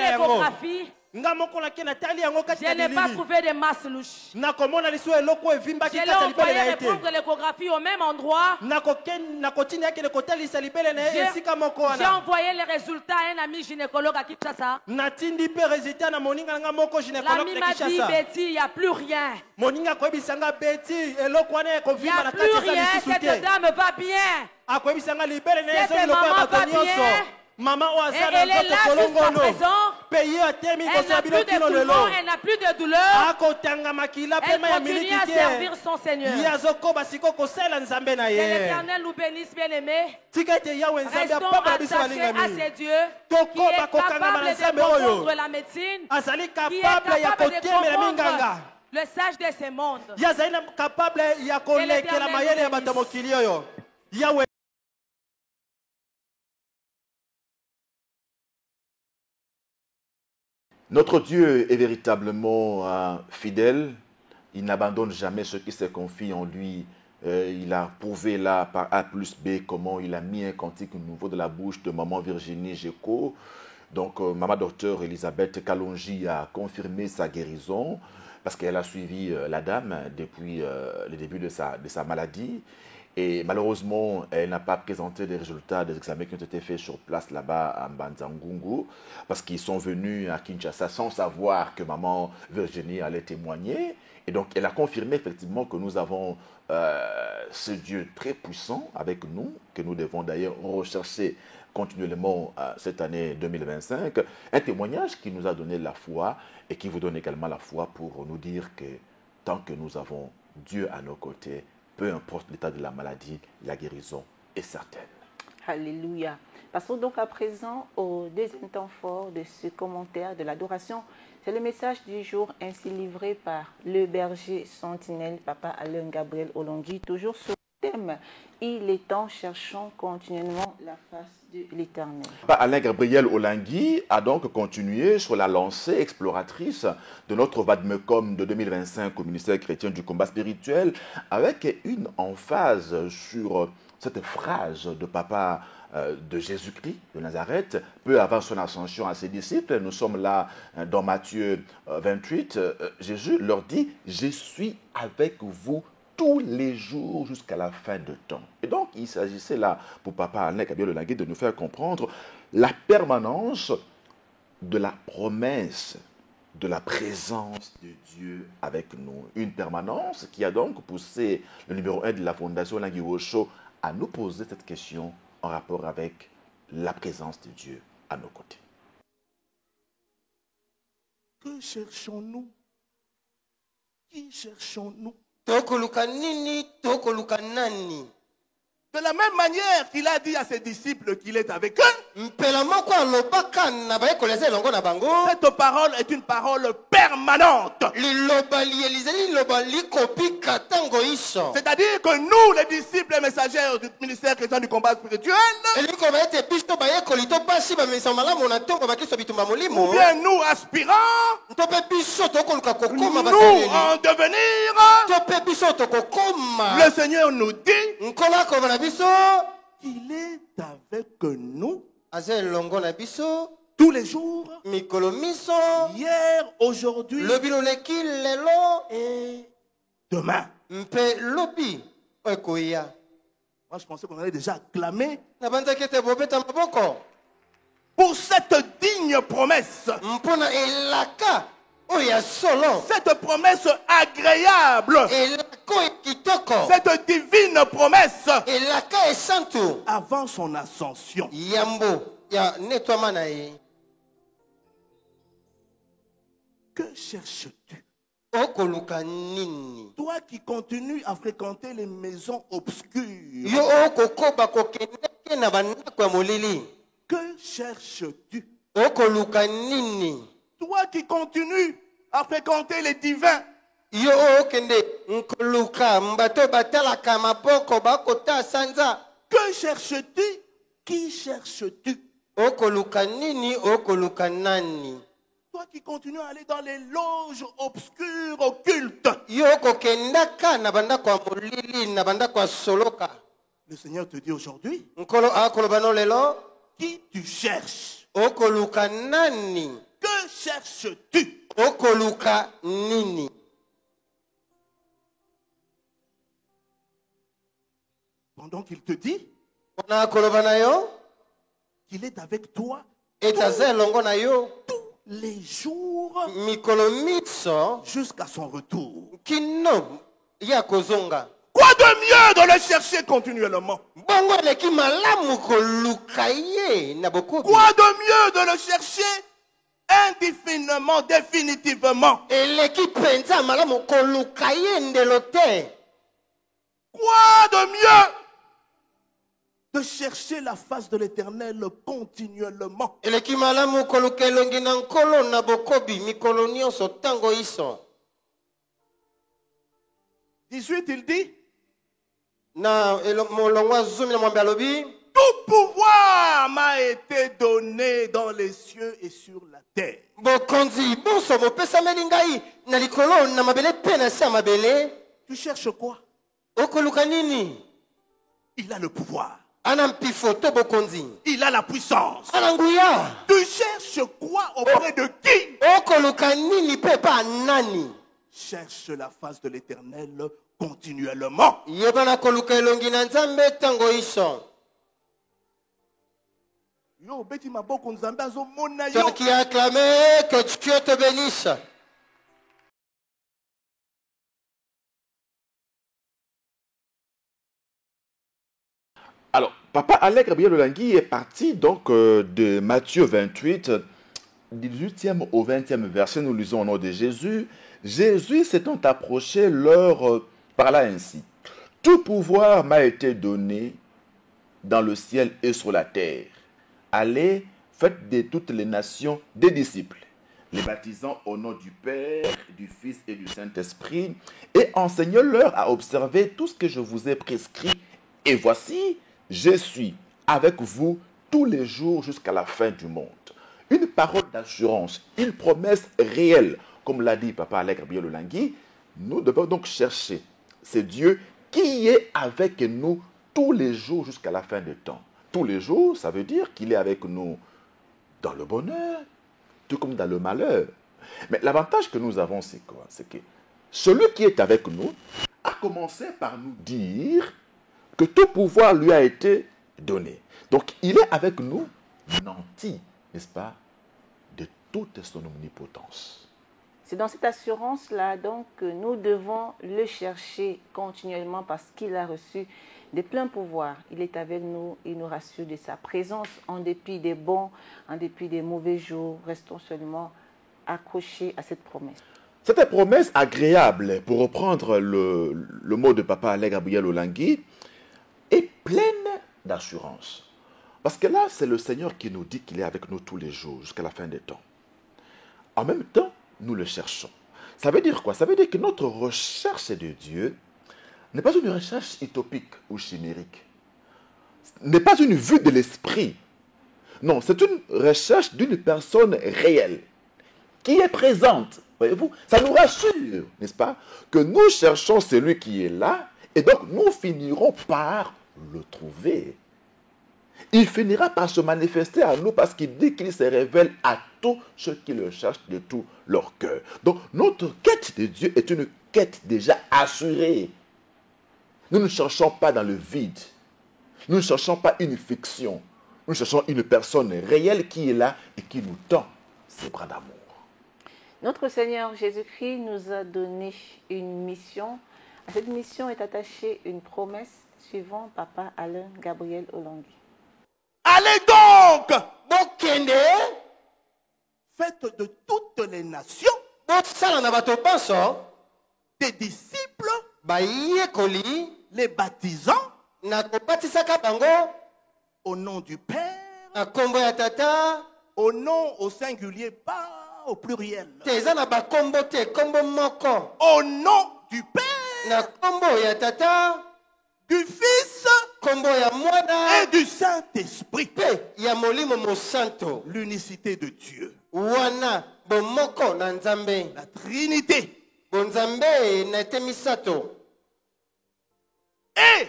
l'échographie. Je n'ai pas trouvé de masse louche. Je l'ai envoyé reprendre l'échographie au même endroit. J'ai envoyé les résultats à un ami gynécologue à Kinshasa. L'ami m'a dit, Betty, il n'y a plus rien. Il n'y a plus rien, cette dame va bien. Cette maman va bien. Maman, elle est là jusqu'à présent. Elle n'a plus de poumons, elle n'a plus de douleur. Elle continue à servir son Seigneur. Que l'Éternel nous bénisse, bien-aimés. Restons attachés à ces dieux qui est capable de comprendre la médecine, qui est capable de comprendre le sage de ce monde. Notre Dieu est véritablement fidèle. Il n'abandonne jamais ceux qui se confient en lui. Il a prouvé là par A plus B comment il a mis un cantique nouveau de la bouche de maman Virginie Géco. Donc, maman docteur Elisabeth Kalonji a confirmé sa guérison parce qu'elle a suivi la dame depuis le début de sa maladie. Et malheureusement, elle n'a pas présenté les résultats des examens qui ont été faits sur place là-bas à Mbanza-Ngungu parce qu'ils sont venus à Kinshasa sans savoir que maman Virginie allait témoigner. Et donc, elle a confirmé effectivement que nous avons ce Dieu très puissant avec nous, que nous devons d'ailleurs rechercher continuellement cette année 2025. Un témoignage qui nous a donné la foi et qui vous donne également la foi pour nous dire que tant que nous avons Dieu à nos côtés, peu importe l'état de la maladie, la guérison est certaine. Alléluia. Passons donc à présent au deuxième temps fort de ce commentaire de l'adoration. C'est le message du jour ainsi livré par le berger sentinelle, Papa Alain Gabriel Olongi, toujours sur le thème « Il est temps, cherchons continuellement la face de l'Éternel ». Papa Alain Gabriel Olongi a donc continué sur la lancée exploratrice de notre Vadmecum de 2025 au ministère chrétien du combat spirituel avec une emphase sur cette phrase de Papa de Jésus-Christ de Nazareth, peu avant son ascension à ses disciples. Nous sommes là dans Matthieu 28. Jésus leur dit « Je suis avec vous tous les jours jusqu'à la fin de temps ». Et donc, il s'agissait là, pour Papa Alain Gabriel Olongi, de nous faire comprendre la permanence de la promesse de la présence de Dieu avec nous. Une permanence qui a donc poussé le numéro 1 de la Fondation Lingui Osho à nous poser cette question en rapport avec la présence de Dieu à nos côtés. Que cherchons-nous? Qui cherchons-nous? De la même manière qu'il a dit à ses disciples qu'il est avec eux, cette parole est une parole permanente. C'est-à-dire que nous, les disciples et messagers du ministère chrétien du combat spirituel, ou bien nous aspirants, nous en devenir, le Seigneur nous dit qu'il est avec nous tous les jours, hier, aujourd'hui et demain. Moi, je pensais qu'on allait déjà acclamer pour cette digne promesse. Cette promesse agréable, cette divine promesse avant son ascension. Que cherches-tu? Toi qui continues à fréquenter les maisons obscures, que cherches-tu? Toi qui continues à fréquenter les divins, que cherches-tu? Qui cherches-tu? Toi qui continues à aller dans les loges obscures, occultes, le Seigneur te dit aujourd'hui, qui tu cherches? Que cherches-tu? Okoluka nini? Pendant qu'il te dit qu'il est avec toi tous les jours jusqu'à son retour. Quoi de mieux de le chercher continuellement? Quoi de mieux de le chercher indéfiniment, définitivement? Quoi de mieux de chercher la face de l'Éternel continuellement? 18, il dit, tout pouvoir m'a été donné dans les cieux et sur la terre. Tu cherches quoi? Il a le pouvoir. Il a la puissance. Tu cherches quoi auprès de qui? Cherche la face de l'Éternel continuellement. Tu as qui a acclamé, que Dieu te bénisse. Alors, Papa Alec Gabriel Olangui est parti donc de Matthieu 28, 18e au 20e verset. Nous lisons au nom de Jésus. Jésus s'étant approché, leur parla ainsi. Tout pouvoir m'a été donné dans le ciel et sur la terre. Allez, faites de toutes les nations des disciples, les baptisant au nom du Père, du Fils et du Saint-Esprit, et enseignez-leur à observer tout ce que je vous ai prescrit. Et voici, je suis avec vous tous les jours jusqu'à la fin du monde. Une parole d'assurance, une promesse réelle, comme l'a dit Papa Alec Gabriel Olangui. Nous devons donc chercher ce Dieu qui est avec nous tous les jours jusqu'à la fin des temps. Tous les jours, ça veut dire qu'il est avec nous dans le bonheur, tout comme dans le malheur. Mais l'avantage que nous avons, c'est quoi? C'est que celui qui est avec nous a commencé par nous dire que tout pouvoir lui a été donné. Donc, il est avec nous, nanti, n'est-ce pas, de toute son omnipotence. C'est dans cette assurance-là donc que nous devons le chercher continuellement parce qu'il a reçu de pleins pouvoirs. Il est avec nous, il nous rassure de sa présence en dépit des bons, en dépit des mauvais jours. Restons seulement accrochés à cette promesse. Cette promesse agréable, pour reprendre le mot de Papa Alec Gabriel Olangui, est pleine d'assurance. Parce que là, c'est le Seigneur qui nous dit qu'il est avec nous tous les jours, jusqu'à la fin des temps. En même temps, nous le cherchons. Ça veut dire quoi? Ça veut dire que notre recherche de Dieu n'est pas une recherche utopique ou chimérique. N'est pas une vue de l'esprit. Non, c'est une recherche d'une personne réelle, qui est présente. Voyez-vous? Ça nous rassure, n'est-ce pas? Que nous cherchons celui qui est là, et donc nous finirons par le trouver. Il finira par se manifester à nous parce qu'il dit qu'il se révèle à tous ceux qui le cherchent de tout leur cœur. Donc notre quête de Dieu est une quête déjà assurée. Nous ne cherchons pas dans le vide. Nous ne cherchons pas une fiction. Nous cherchons une personne réelle qui est là et qui nous tend ses bras d'amour. Notre Seigneur Jésus-Christ nous a donné une mission. À cette mission est attachée une promesse suivant Papa Alain Gabriel Olangui. Allez donc, faites de toutes les nations des disciples, les baptisant au nom du Père, au nom au singulier, pas au pluriel, au nom du Père, du Fils et du Saint-Esprit, l'unicité de Dieu, la Trinité. Et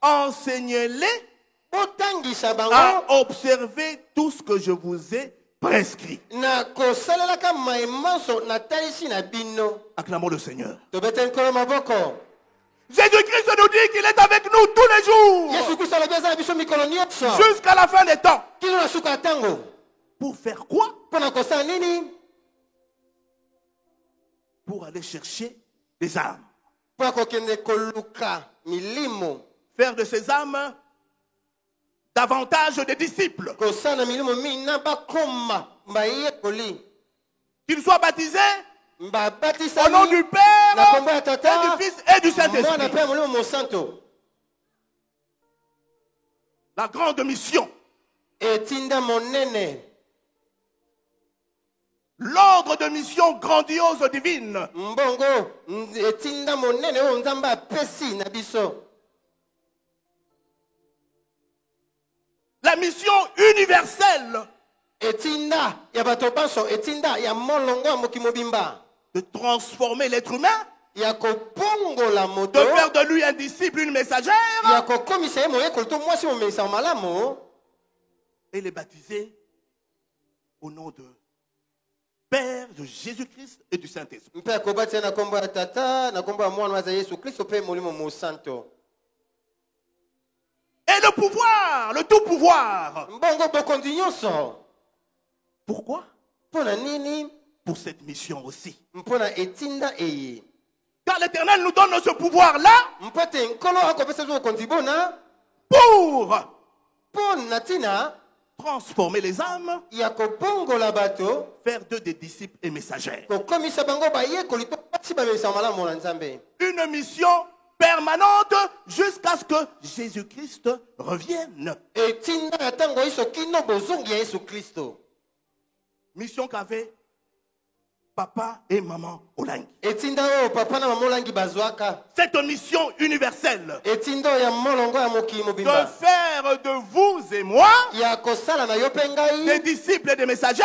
enseignez-les à observer tout ce que je vous ai prescrit. Acclamons le Seigneur. Jésus-Christ nous dit qu'il est avec nous tous les jours. Jusqu'à la fin des temps. Pour faire quoi? Pour aller chercher des âmes. Faire de ces âmes davantage de disciples. Qu'ils soient baptisés au nom du Père, et du Fils et du Saint-Esprit. La grande mission. L'ordre de mission grandiose divine. La mission universelle. De transformer l'être humain. De faire de lui un disciple, une messagère. Et les baptiser au nom de Père, de Jésus-Christ et du Saint-Esprit. Et le pouvoir, le tout pouvoir. Pourquoi? Pour cette mission aussi. Car l'Éternel nous donne ce pouvoir-là pour transformer les âmes, faire d'eux des disciples et messagères. Une mission permanente jusqu'à ce que Jésus-Christ revienne. Mission qu'avaient papa et maman Olangi. Cette mission universelle de faire de vous et moi des disciples et des messagères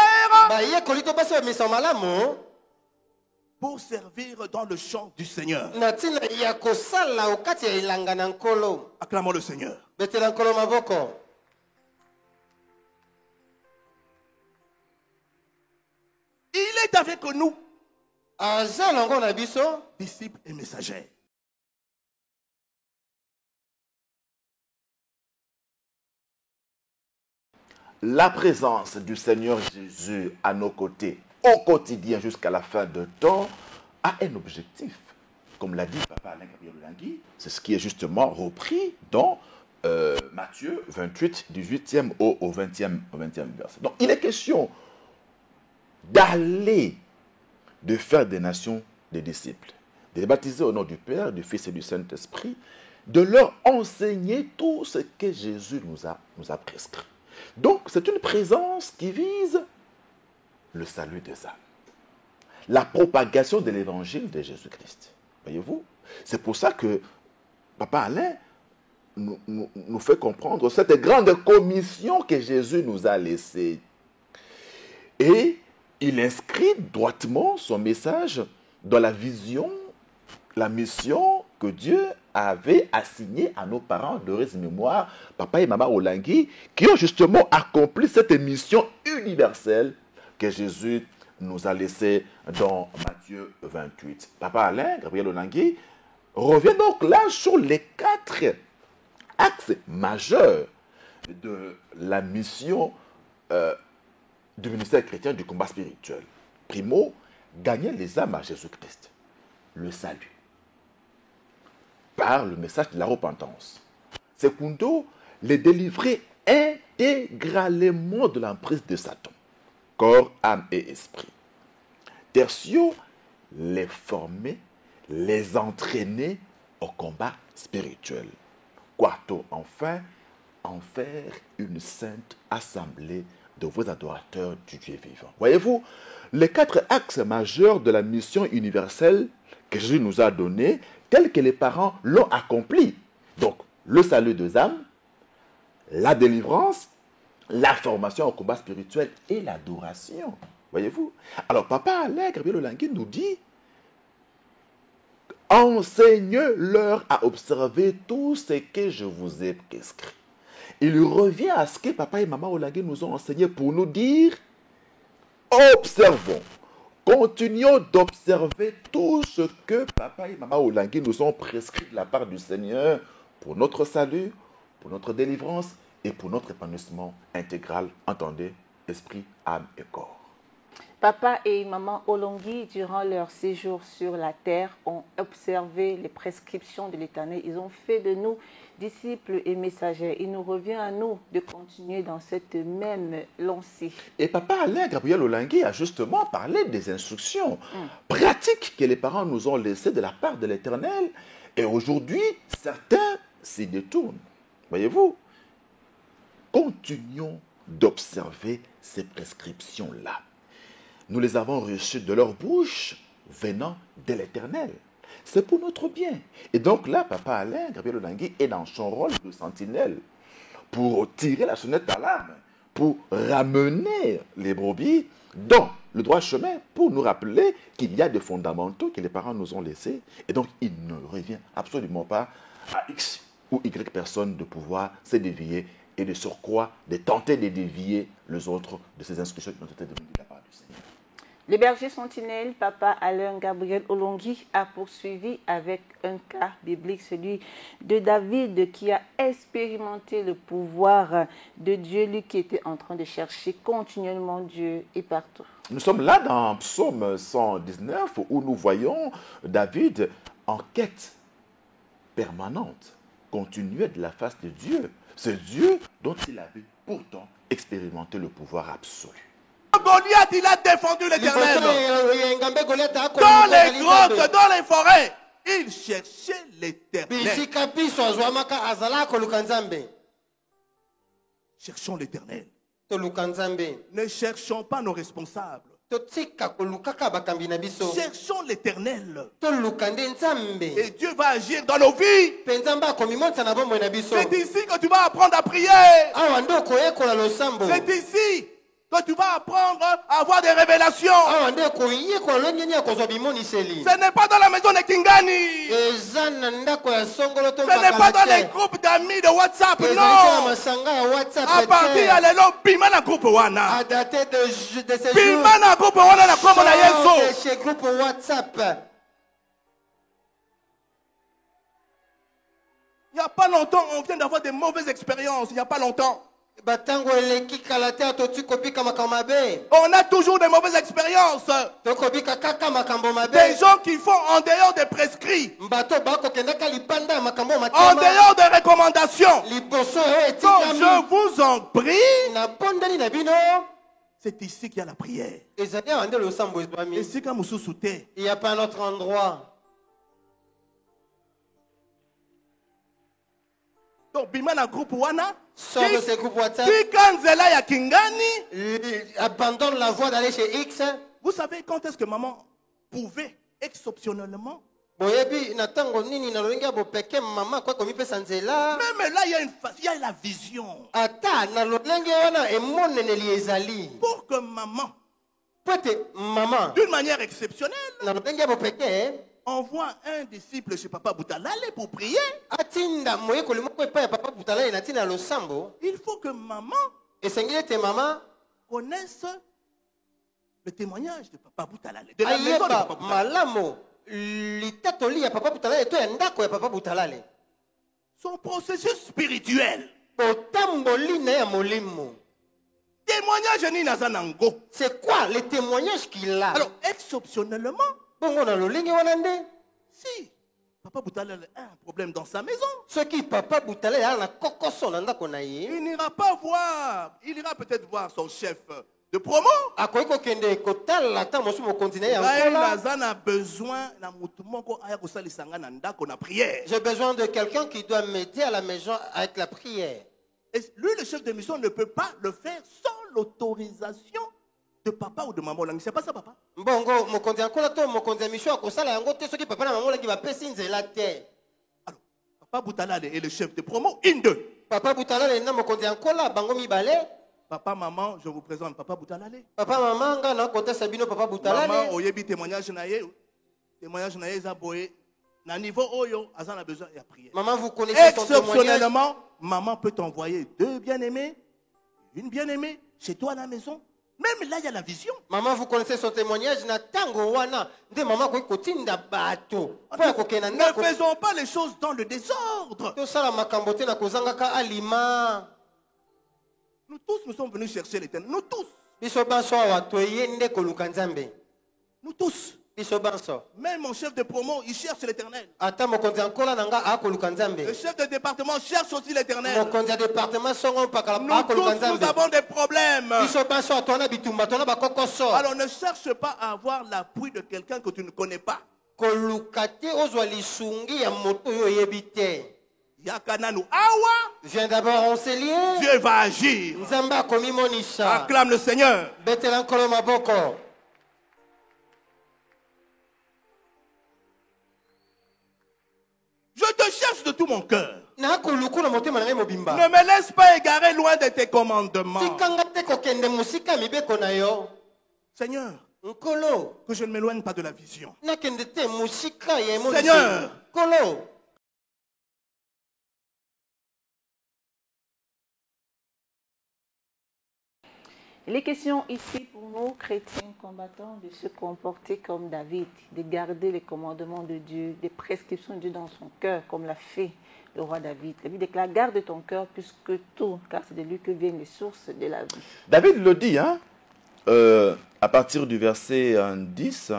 pour servir dans le champ du Seigneur. Acclamons le Seigneur. Il est avec nous, disciples et messagers. La présence du Seigneur Jésus à nos côtés, au quotidien jusqu'à la fin de temps, a un objectif. Comme l'a dit Papa Alain Gabriel Olangui, c'est ce qui est justement repris dans Matthieu 28, 18e au 20e verset. Donc il est question d'aller, de faire des nations des disciples, de les baptiser au nom du Père, du Fils et du Saint-Esprit, de leur enseigner tout ce que Jésus nous a prescrit. Donc, c'est une présence qui vise le salut des âmes, la propagation de l'évangile de Jésus-Christ. Voyez-vous? C'est pour ça que Papa Alain nous fait comprendre cette grande commission que Jésus nous a laissée. Et il inscrit droitement son message dans la vision, la mission que Dieu avait assignée à nos parents d'heureuse mémoire, papa et maman Olangui, qui ont justement accompli cette mission universelle que Jésus nous a laissée dans Matthieu 28. Papa Alain Gabriel Olangui revient donc là sur les 4 axes majeurs de la mission du ministère chrétien du combat spirituel. Primo, gagner les âmes à Jésus-Christ. Le salut. Par le message de la repentance. Secundo, les délivrer intégralement de l'emprise de Satan. Corps, âme et esprit. Tertio, les former, les entraîner au combat spirituel. Quarto, enfin, en faire une sainte assemblée de vos adorateurs du Dieu vivant. Voyez-vous, les 4 axes majeurs de la mission universelle que Jésus nous a donnés, tels que les parents l'ont accompli. Donc, le salut des âmes, la délivrance, la formation au combat spirituel et l'adoration. Voyez-vous? Alors, Papa Alain Gabriel Olangui nous dit, enseigne-leur à observer tout ce que je vous ai prescrit. Il revient à ce que papa et maman Olangui nous ont enseigné pour nous dire observons. Continuons d'observer tout ce que papa et maman Olangi nous ont prescrit de la part du Seigneur pour notre salut, pour notre délivrance et pour notre épanouissement intégral. Entendez, esprit, âme et corps. Papa et maman Olangi, durant leur séjour sur la terre, ont observé les prescriptions de l'Éternel. Ils ont fait de nous disciples et messagers. Il nous revient à nous de continuer dans cette même lancée. Et papa Alain Gabriel Olangi a justement parlé des instructions pratiques que les parents nous ont laissées de la part de l'Éternel. Et aujourd'hui, certains s'y détournent. Voyez-vous, continuons d'observer ces prescriptions-là. Nous les avons reçues de leur bouche venant de l'Éternel. C'est pour notre bien. Et donc là, papa Alain Gabriel Olangi est dans son rôle de sentinelle pour tirer la sonnette d'alarme, pour ramener les brebis dans le droit chemin, pour nous rappeler qu'il y a des fondamentaux que les parents nous ont laissés. Et donc, il ne revient absolument pas à X ou Y personne de pouvoir se dévier et de surcroît de tenter de dévier les autres de ces instructions qui ont été données de la part du Seigneur. Le berger sentinelle, papa Alain Gabriel Olangi, a poursuivi avec un cas biblique, celui de David, qui a expérimenté le pouvoir de Dieu, lui qui était en train de chercher continuellement Dieu et partout. Nous sommes là dans Psaume 119 où nous voyons David en quête permanente, continuelle de la face de Dieu. Ce Dieu dont il avait pourtant expérimenté le pouvoir absolu. Goliath, il a défendu l'Éternel. Dans les grottes, dans les forêts, il cherchait l'Éternel. Cherchons l'Éternel. Ne cherchons pas nos responsables. Cherchons l'Éternel. Et Dieu va agir dans nos vies. C'est ici que tu vas apprendre à prier. C'est ici que tu vas apprendre à avoir des révélations. Ce n'est pas dans la maison de Kingani. Ce n'est pas dans les groupes d'amis de WhatsApp. Non. À partir de l'élo, bima na groupe wana. Bima na groupe wana na komo na Yesu. Il n'y a pas longtemps, on vient d'avoir des mauvaises expériences. Il n'y a pas longtemps. On a toujours des mauvaises expériences. Des gens qui font en dehors des prescrits, en dehors des recommandations. Donc je vous en prie, c'est ici qu'il y a la prière. Et si il n'y a pas un autre endroit. Donc bimana groupe wana. Sors de ce groupe WhatsApp. Abandonne la voie d'aller chez X. Vous savez quand est-ce que maman pouvait exceptionnellement? Même là, il y a la vision. Pour que maman, d'une manière exceptionnelle, envoie un disciple chez Papa Boutalale pour prier. Il faut que maman connaisse le témoignage de Papa Boutalale, de la maison de Papa Boutalale. Son processus spirituel. Témoignage Nazanango. C'est quoi le témoignage qu'il a? Alors, exceptionnellement, si Papa Boutalale a un problème dans sa maison, il n'ira pas voir, il ira peut-être voir son chef de promo. J'ai besoin de quelqu'un qui doit m'aider à la maison avec la prière. Et lui, le chef de mission, ne peut pas le faire sans l'autorisation de papa ou de maman. C'est pas ça, papa? Alors, Papa Boutalale est le chef de promo. Papa Boutalale Papa, maman, je vous présente Papa Boutalale. Papa, maman, Papa Boutalale. Maman, oyebi témoignage naye. Témoignage naye zaboye. Na niveau oyo, azan a besoin de prier. Maman, vous connaissez son témoignage. Exceptionnellement, maman peut t'envoyer deux bien-aimés, une bien-aimée, chez toi à la maison. Même là, il y a la vision. Maman, vous connaissez son témoignage. Ne faisons pas les choses dans le désordre. Nous tous, nous sommes venus chercher l'éternel. Nous tous. Nous tous. Même mon chef de promo, il cherche l'éternel. Le chef de département cherche aussi l'éternel. Nous tous, nous avons des problèmes. Alors ne cherche pas à avoir l'appui de quelqu'un que tu ne connais pas. Viens d'abord enseigner. Dieu va agir. Acclame le Seigneur. Je te cherche de tout mon cœur. Ne me laisse pas égarer loin de tes commandements. Seigneur, que je ne m'éloigne pas de la vision. Seigneur, il est question ici pour nous, chrétiens combattants, de se comporter comme David, de garder les commandements de Dieu, des prescriptions de Dieu dans son cœur, comme l'a fait le roi David. David déclare, garde ton cœur plus que tout, car c'est de lui que viennent les sources de la vie. David le dit, à partir du verset 10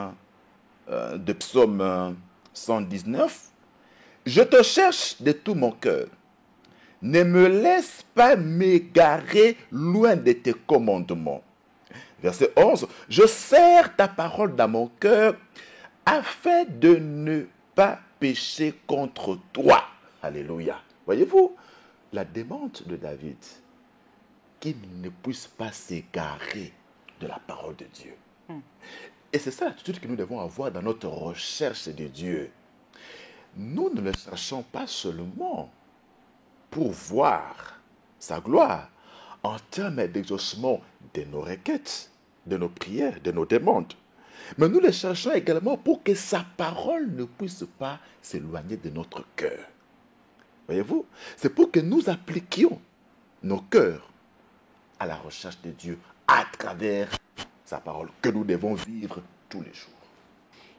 de Psaume 119, « Je te cherche de tout mon cœur. Ne me laisse pas m'égarer loin de tes commandements. » Verset 11. « Je serre ta parole dans mon cœur afin de ne pas pécher contre toi. » Alléluia. Voyez-vous, la demande de David, qu'il ne puisse pas s'égarer de la parole de Dieu. Et c'est ça l'attitude que nous devons avoir dans notre recherche de Dieu. Nous ne le cherchons pas seulement pour voir sa gloire en termes d'exaucement de nos requêtes, de nos prières, de nos demandes. Mais nous le cherchons également pour que sa parole ne puisse pas s'éloigner de notre cœur. Voyez-vous, c'est pour que nous appliquions nos cœurs à la recherche de Dieu à travers sa parole que nous devons vivre tous les jours.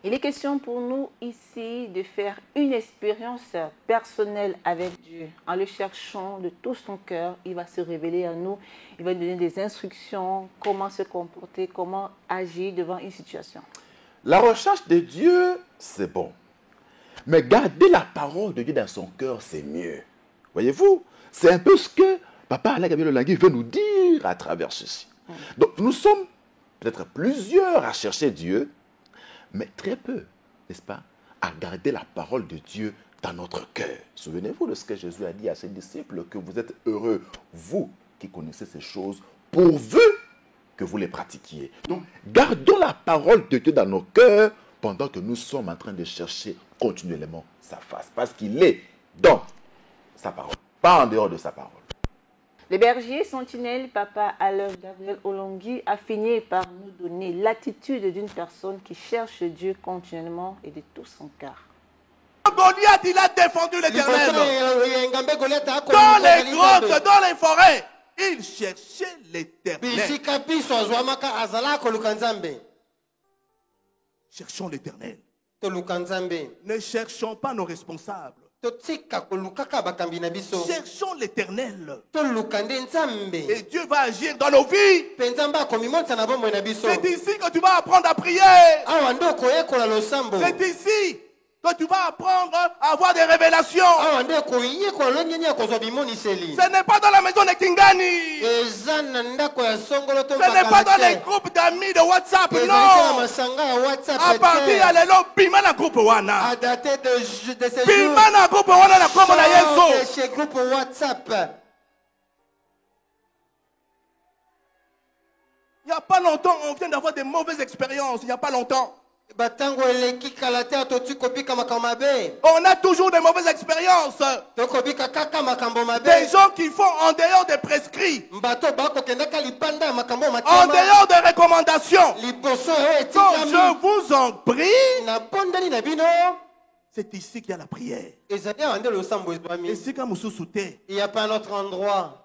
Il est question pour nous ici de faire une expérience personnelle avec Dieu. En le cherchant de tout son cœur, il va se révéler à nous. Il va nous donner des instructions, comment se comporter, comment agir devant une situation. La recherche de Dieu, c'est bon. Mais garder la parole de Dieu dans son cœur, c'est mieux. Voyez-vous, c'est un peu ce que Papa Alain Gabriel Olangui veut nous dire à travers ceci. Donc nous sommes peut-être plusieurs à chercher Dieu, mais très peu, n'est-ce pas, à garder la parole de Dieu dans notre cœur. Souvenez-vous de ce que Jésus a dit à ses disciples, que vous êtes heureux, vous qui connaissez ces choses, pourvu que vous les pratiquiez. Donc, gardons la parole de Dieu dans nos cœurs pendant que nous sommes en train de chercher continuellement sa face, parce qu'il est dans sa parole, pas en dehors de sa parole. Le berger sentinelle, Papa Alain Gabriel Olangui, a fini par nous donner l'attitude d'une personne qui cherche Dieu continuellement et de tout son cœur. Goliath, il a défendu l'Éternel. Dans les grottes, dans les forêts, il cherchait l'Éternel. Cherchons l'Éternel. Ne cherchons pas nos responsables. Cherchons l'Éternel. Et Dieu va agir dans nos vies. C'est ici que tu vas apprendre à prier. C'est ici que tu vas apprendre à avoir des révélations. Ce n'est pas dans la maison de Kingani. Ce n'est pas dans les groupes d'amis de WhatsApp, non. À partir de l'élo, bima na groupe wana. Bima na groupe wana na komo na Yesu. Il n'y a pas longtemps, on vient d'avoir des mauvaises expériences. Il n'y a pas longtemps. On a toujours des mauvaises expériences. Des gens qui font en dehors des prescrits, en dehors des recommandations. Donc je vous en prie, c'est ici qu'il y a la prière. Et si quand vous soutenez, il n'y a pas un autre endroit.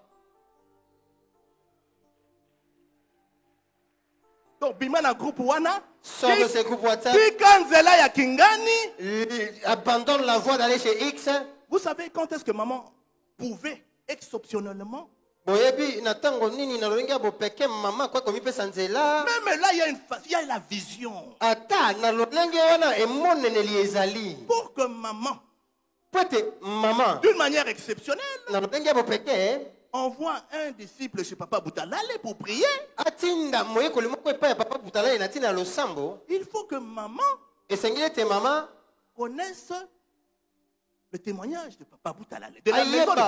Donc, Bimana groupe Wana. Sors de ce groupe WhatsApp. Kikanzela ya Kingani. Abandonne la voie d'aller chez X. Vous savez quand est-ce que maman pouvait exceptionnellement? Même là, il y a la vision. Pour que maman, d'une manière exceptionnelle, envoie un disciple chez Papa Boutalale pour prier. Il faut que maman connaisse le témoignage de Papa Boutalale, de la maison de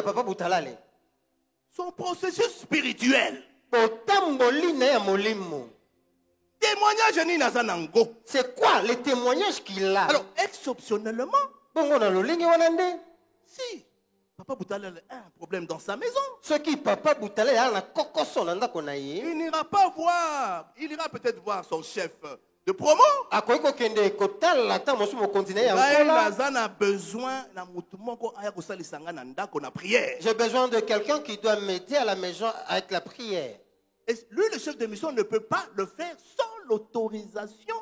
Papa Boutalale. Son processus spirituel. Témoignage. C'est quoi le témoignage qu'il a? Alors, exceptionnellement, si Papa Boutalale a un problème dans sa maison, il n'ira pas voir, il ira peut-être voir son chef de promo. J'ai besoin de quelqu'un qui doit m'aider à la maison avec la prière. Et lui, le chef de mission, ne peut pas le faire sans l'autorisation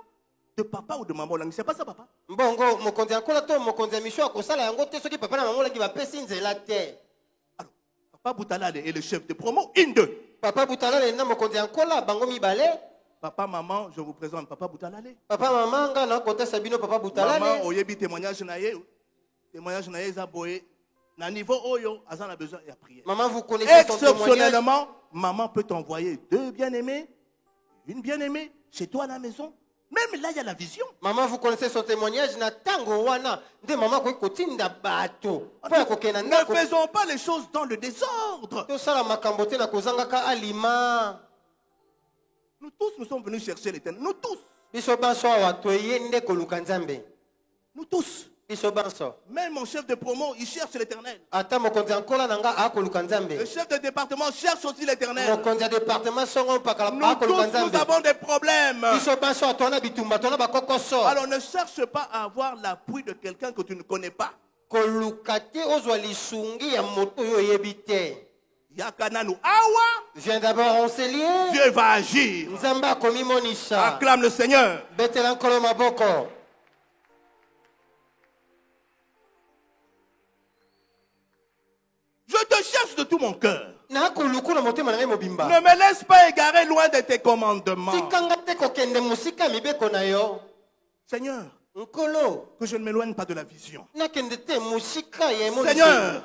de papa ou de maman. C'est pas ça, papa? Alors, Papa Boutalale est le chef de promo. Papa Boutalale na mokonzi ankola bango mibale. Papa, maman, je vous présente Papa Boutalale. Papa, maman, nga côté Sabino, Papa Boutalale. Maman, oyebi témoignage na ye. Témoignage na ye zaboye. Na niveau oyo, azan a besoin de prier. Maman, vous connaissez son témoignage. Exceptionnellement, maman peut t'envoyer 2 bien-aimés, une bien-aimée, chez toi à la maison. Même là, il y a la vision. Maman, vous connaissez son témoignage. Na tango wana. De maman ko kotinda bato. Ne faisons pas les choses dans le désordre. To sala makambote na kozanga ka alima. Nous tous, nous sommes venus chercher l'éternel. Nous tous. Nous tous. Même mon chef de promo, il cherche l'éternel. Le chef de département cherche aussi l'éternel. Nous tous, nous avons des problèmes. Alors ne cherche pas à avoir l'appui de quelqu'un que tu ne connais pas. Viens d'abord enseigner. Dieu va agir. Acclame le Seigneur. Je te cherche de tout mon cœur. Ne me laisse pas égarer loin de tes commandements. Seigneur, que je ne m'éloigne pas de la vision. Seigneur,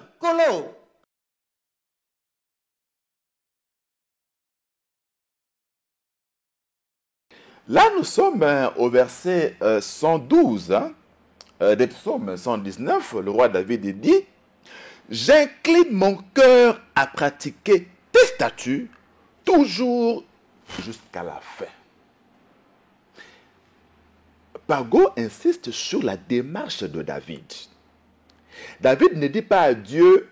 là, nous sommes au verset 112 des psaumes 119. Le roi David dit: J'incline mon cœur à pratiquer tes statuts toujours jusqu'à la fin. Pago insiste sur la démarche de David. David ne dit pas à Dieu: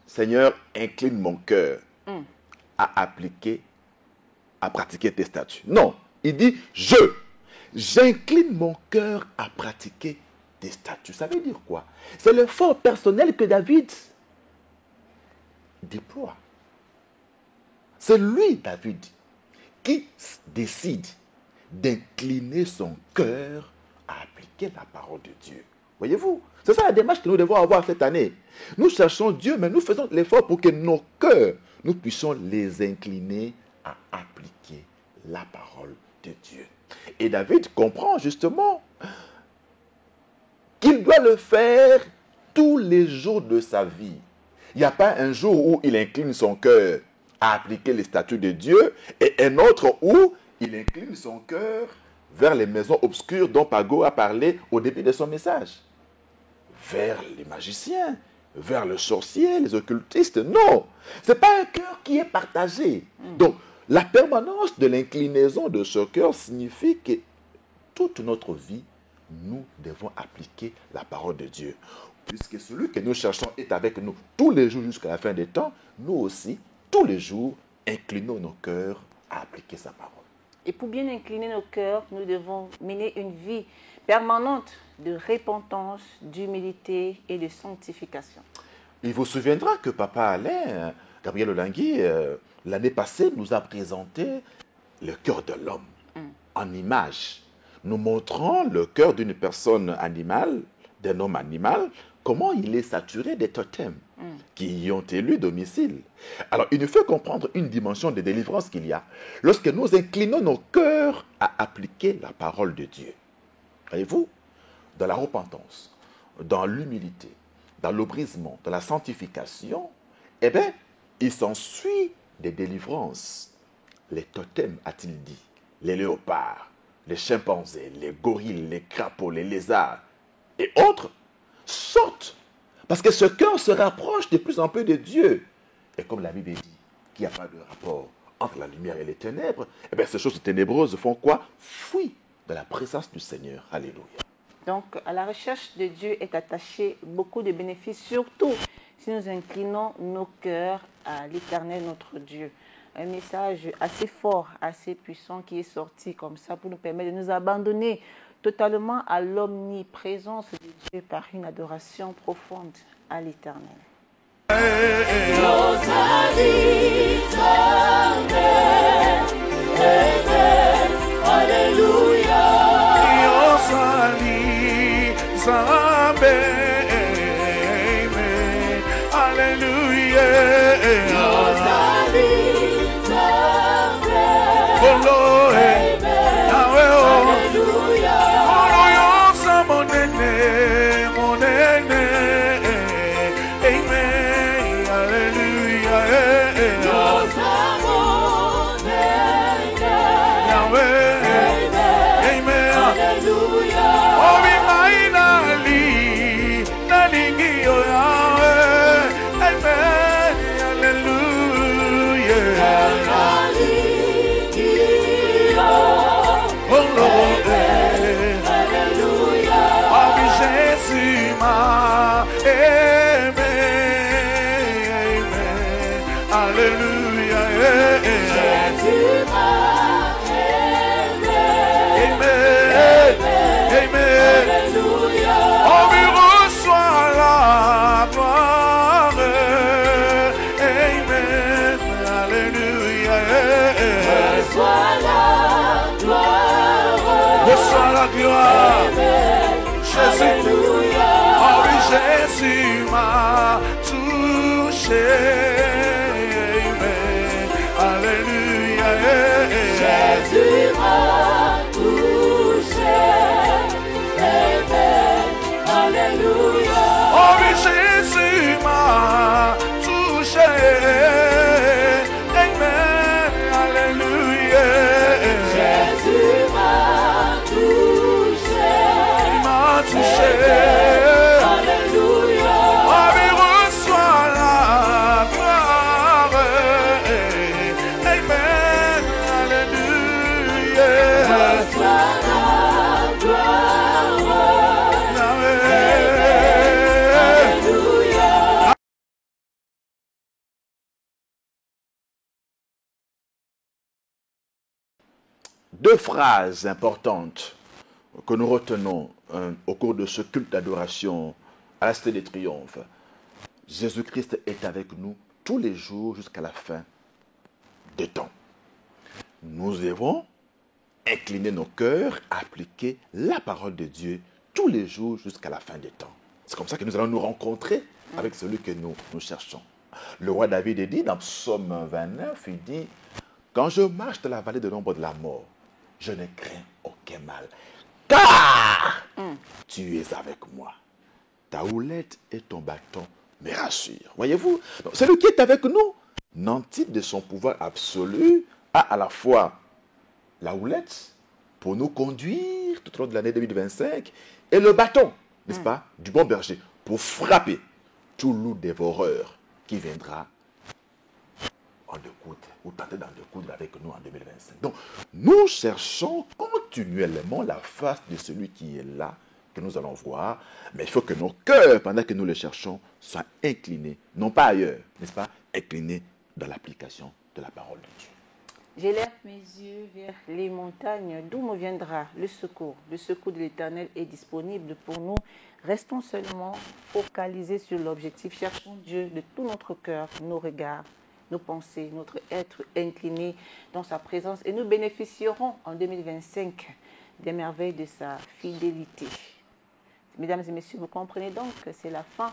Seigneur, incline mon cœur à pratiquer tes statuts. Non. Il dit, j'incline mon cœur à pratiquer tes statuts. Ça veut dire quoi? C'est l'effort personnel que David déploie. C'est lui, David, qui décide d'incliner son cœur à appliquer la parole de Dieu. Voyez-vous? C'est ça la démarche que nous devons avoir cette année. Nous cherchons Dieu, mais nous faisons l'effort pour que nos cœurs, nous puissions les incliner à appliquer la parole de Dieu. Et David comprend justement qu'il doit le faire tous les jours de sa vie. Il n'y a pas un jour où il incline son cœur à appliquer les statuts de Dieu et un autre où il incline son cœur vers les maisons obscures dont Pago a parlé au début de son message. Vers les magiciens, vers les sorciers, les occultistes. Non, ce n'est pas un cœur qui est partagé. Donc, la permanence de l'inclinaison de ce cœur signifie que toute notre vie, nous devons appliquer la parole de Dieu. Puisque celui que nous cherchons est avec nous tous les jours jusqu'à la fin des temps, nous aussi, tous les jours, inclinons nos cœurs à appliquer sa parole. Et pour bien incliner nos cœurs, nous devons mener une vie permanente de repentance, d'humilité et de sanctification. Il vous souviendra que Papa Alain Gabriel Olangui, l'année passée, nous a présenté le cœur de l'homme en image. Nous montrons le cœur d'une personne animale, d'un homme animal, comment il est saturé des totems qui y ont élu domicile. Alors, il nous fait comprendre une dimension de délivrance qu'il y a lorsque nous inclinons nos cœurs à appliquer la parole de Dieu. Voyez-vous, dans la repentance, dans l'humilité, dans l'obrisement, dans la sanctification, eh bien, il s'ensuit des délivrances. Les totems, a-t-il dit, les léopards, les chimpanzés, les gorilles, les crapauds, les lézards et autres sortent. Parce que ce cœur se rapproche de plus en plus de Dieu. Et comme la Bible dit qu'il n'y a pas de rapport entre la lumière et les ténèbres, eh bien, ces choses ténébreuses font quoi? Fuient de la présence du Seigneur. Alléluia. Donc, à la recherche de Dieu est attaché beaucoup de bénéfices, surtout si nous inclinons nos cœurs à l'Éternel, notre Dieu. Un message assez fort, assez puissant qui est sorti comme ça pour nous permettre de nous abandonner totalement à l'omniprésence de Dieu par une adoration profonde à l'Éternel. Jésus m'a touché. Amen. Alléluia. Jésus m'a touché. Amen. Alléluia. Oh oui, Jésus m'a touché. Amen. Alléluia. Jésus m'a touché. Il m'a touché. Deux phrases importantes que nous retenons au cours de ce culte d'adoration à la Cité des Triomphes. Jésus-Christ est avec nous tous les jours jusqu'à la fin des temps. Nous devons incliner nos cœurs à appliquer la parole de Dieu tous les jours jusqu'à la fin des temps. C'est comme ça que nous allons nous rencontrer avec celui que nous cherchons. Le roi David dit dans Psaume 29, il dit « Quand je marche dans la vallée de l'ombre de la mort, je ne crains aucun mal, car tu es avec moi. Ta houlette et ton bâton me rassurent. » Voyez-vous, celui qui est avec nous, nanti de son pouvoir absolu, a à la fois la houlette pour nous conduire tout au long de l'année 2025 et le bâton, n'est-ce pas, du bon berger, pour frapper tout loup dévoreur qui viendra en découdre ou tenter d'en découdre avec nous en 2025. Donc, nous cherchons continuellement la face de celui qui est là, que nous allons voir, mais il faut que nos cœurs, pendant que nous le cherchons, soient inclinés, non pas ailleurs, n'est-ce pas, inclinés dans l'application de la parole de Dieu. J'élève mes yeux vers les montagnes, d'où me viendra le secours. Le secours de l'Éternel est disponible pour nous. Restons seulement focalisés sur l'objectif. Cherchons Dieu de tout notre cœur, nos regards nos pensées, notre être incliné dans sa présence et nous bénéficierons en 2025 des merveilles de sa fidélité. Mesdames et messieurs, vous comprenez donc que c'est la fin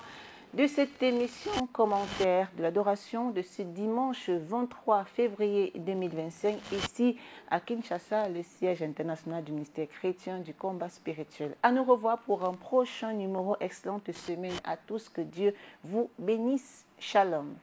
de cette émission commentaire de l'adoration de ce dimanche 23 février 2025, ici à Kinshasa, le siège international du ministère chrétien du combat spirituel. À nous revoir pour un prochain numéro. Excellente semaine à tous. Que Dieu vous bénisse. Shalom.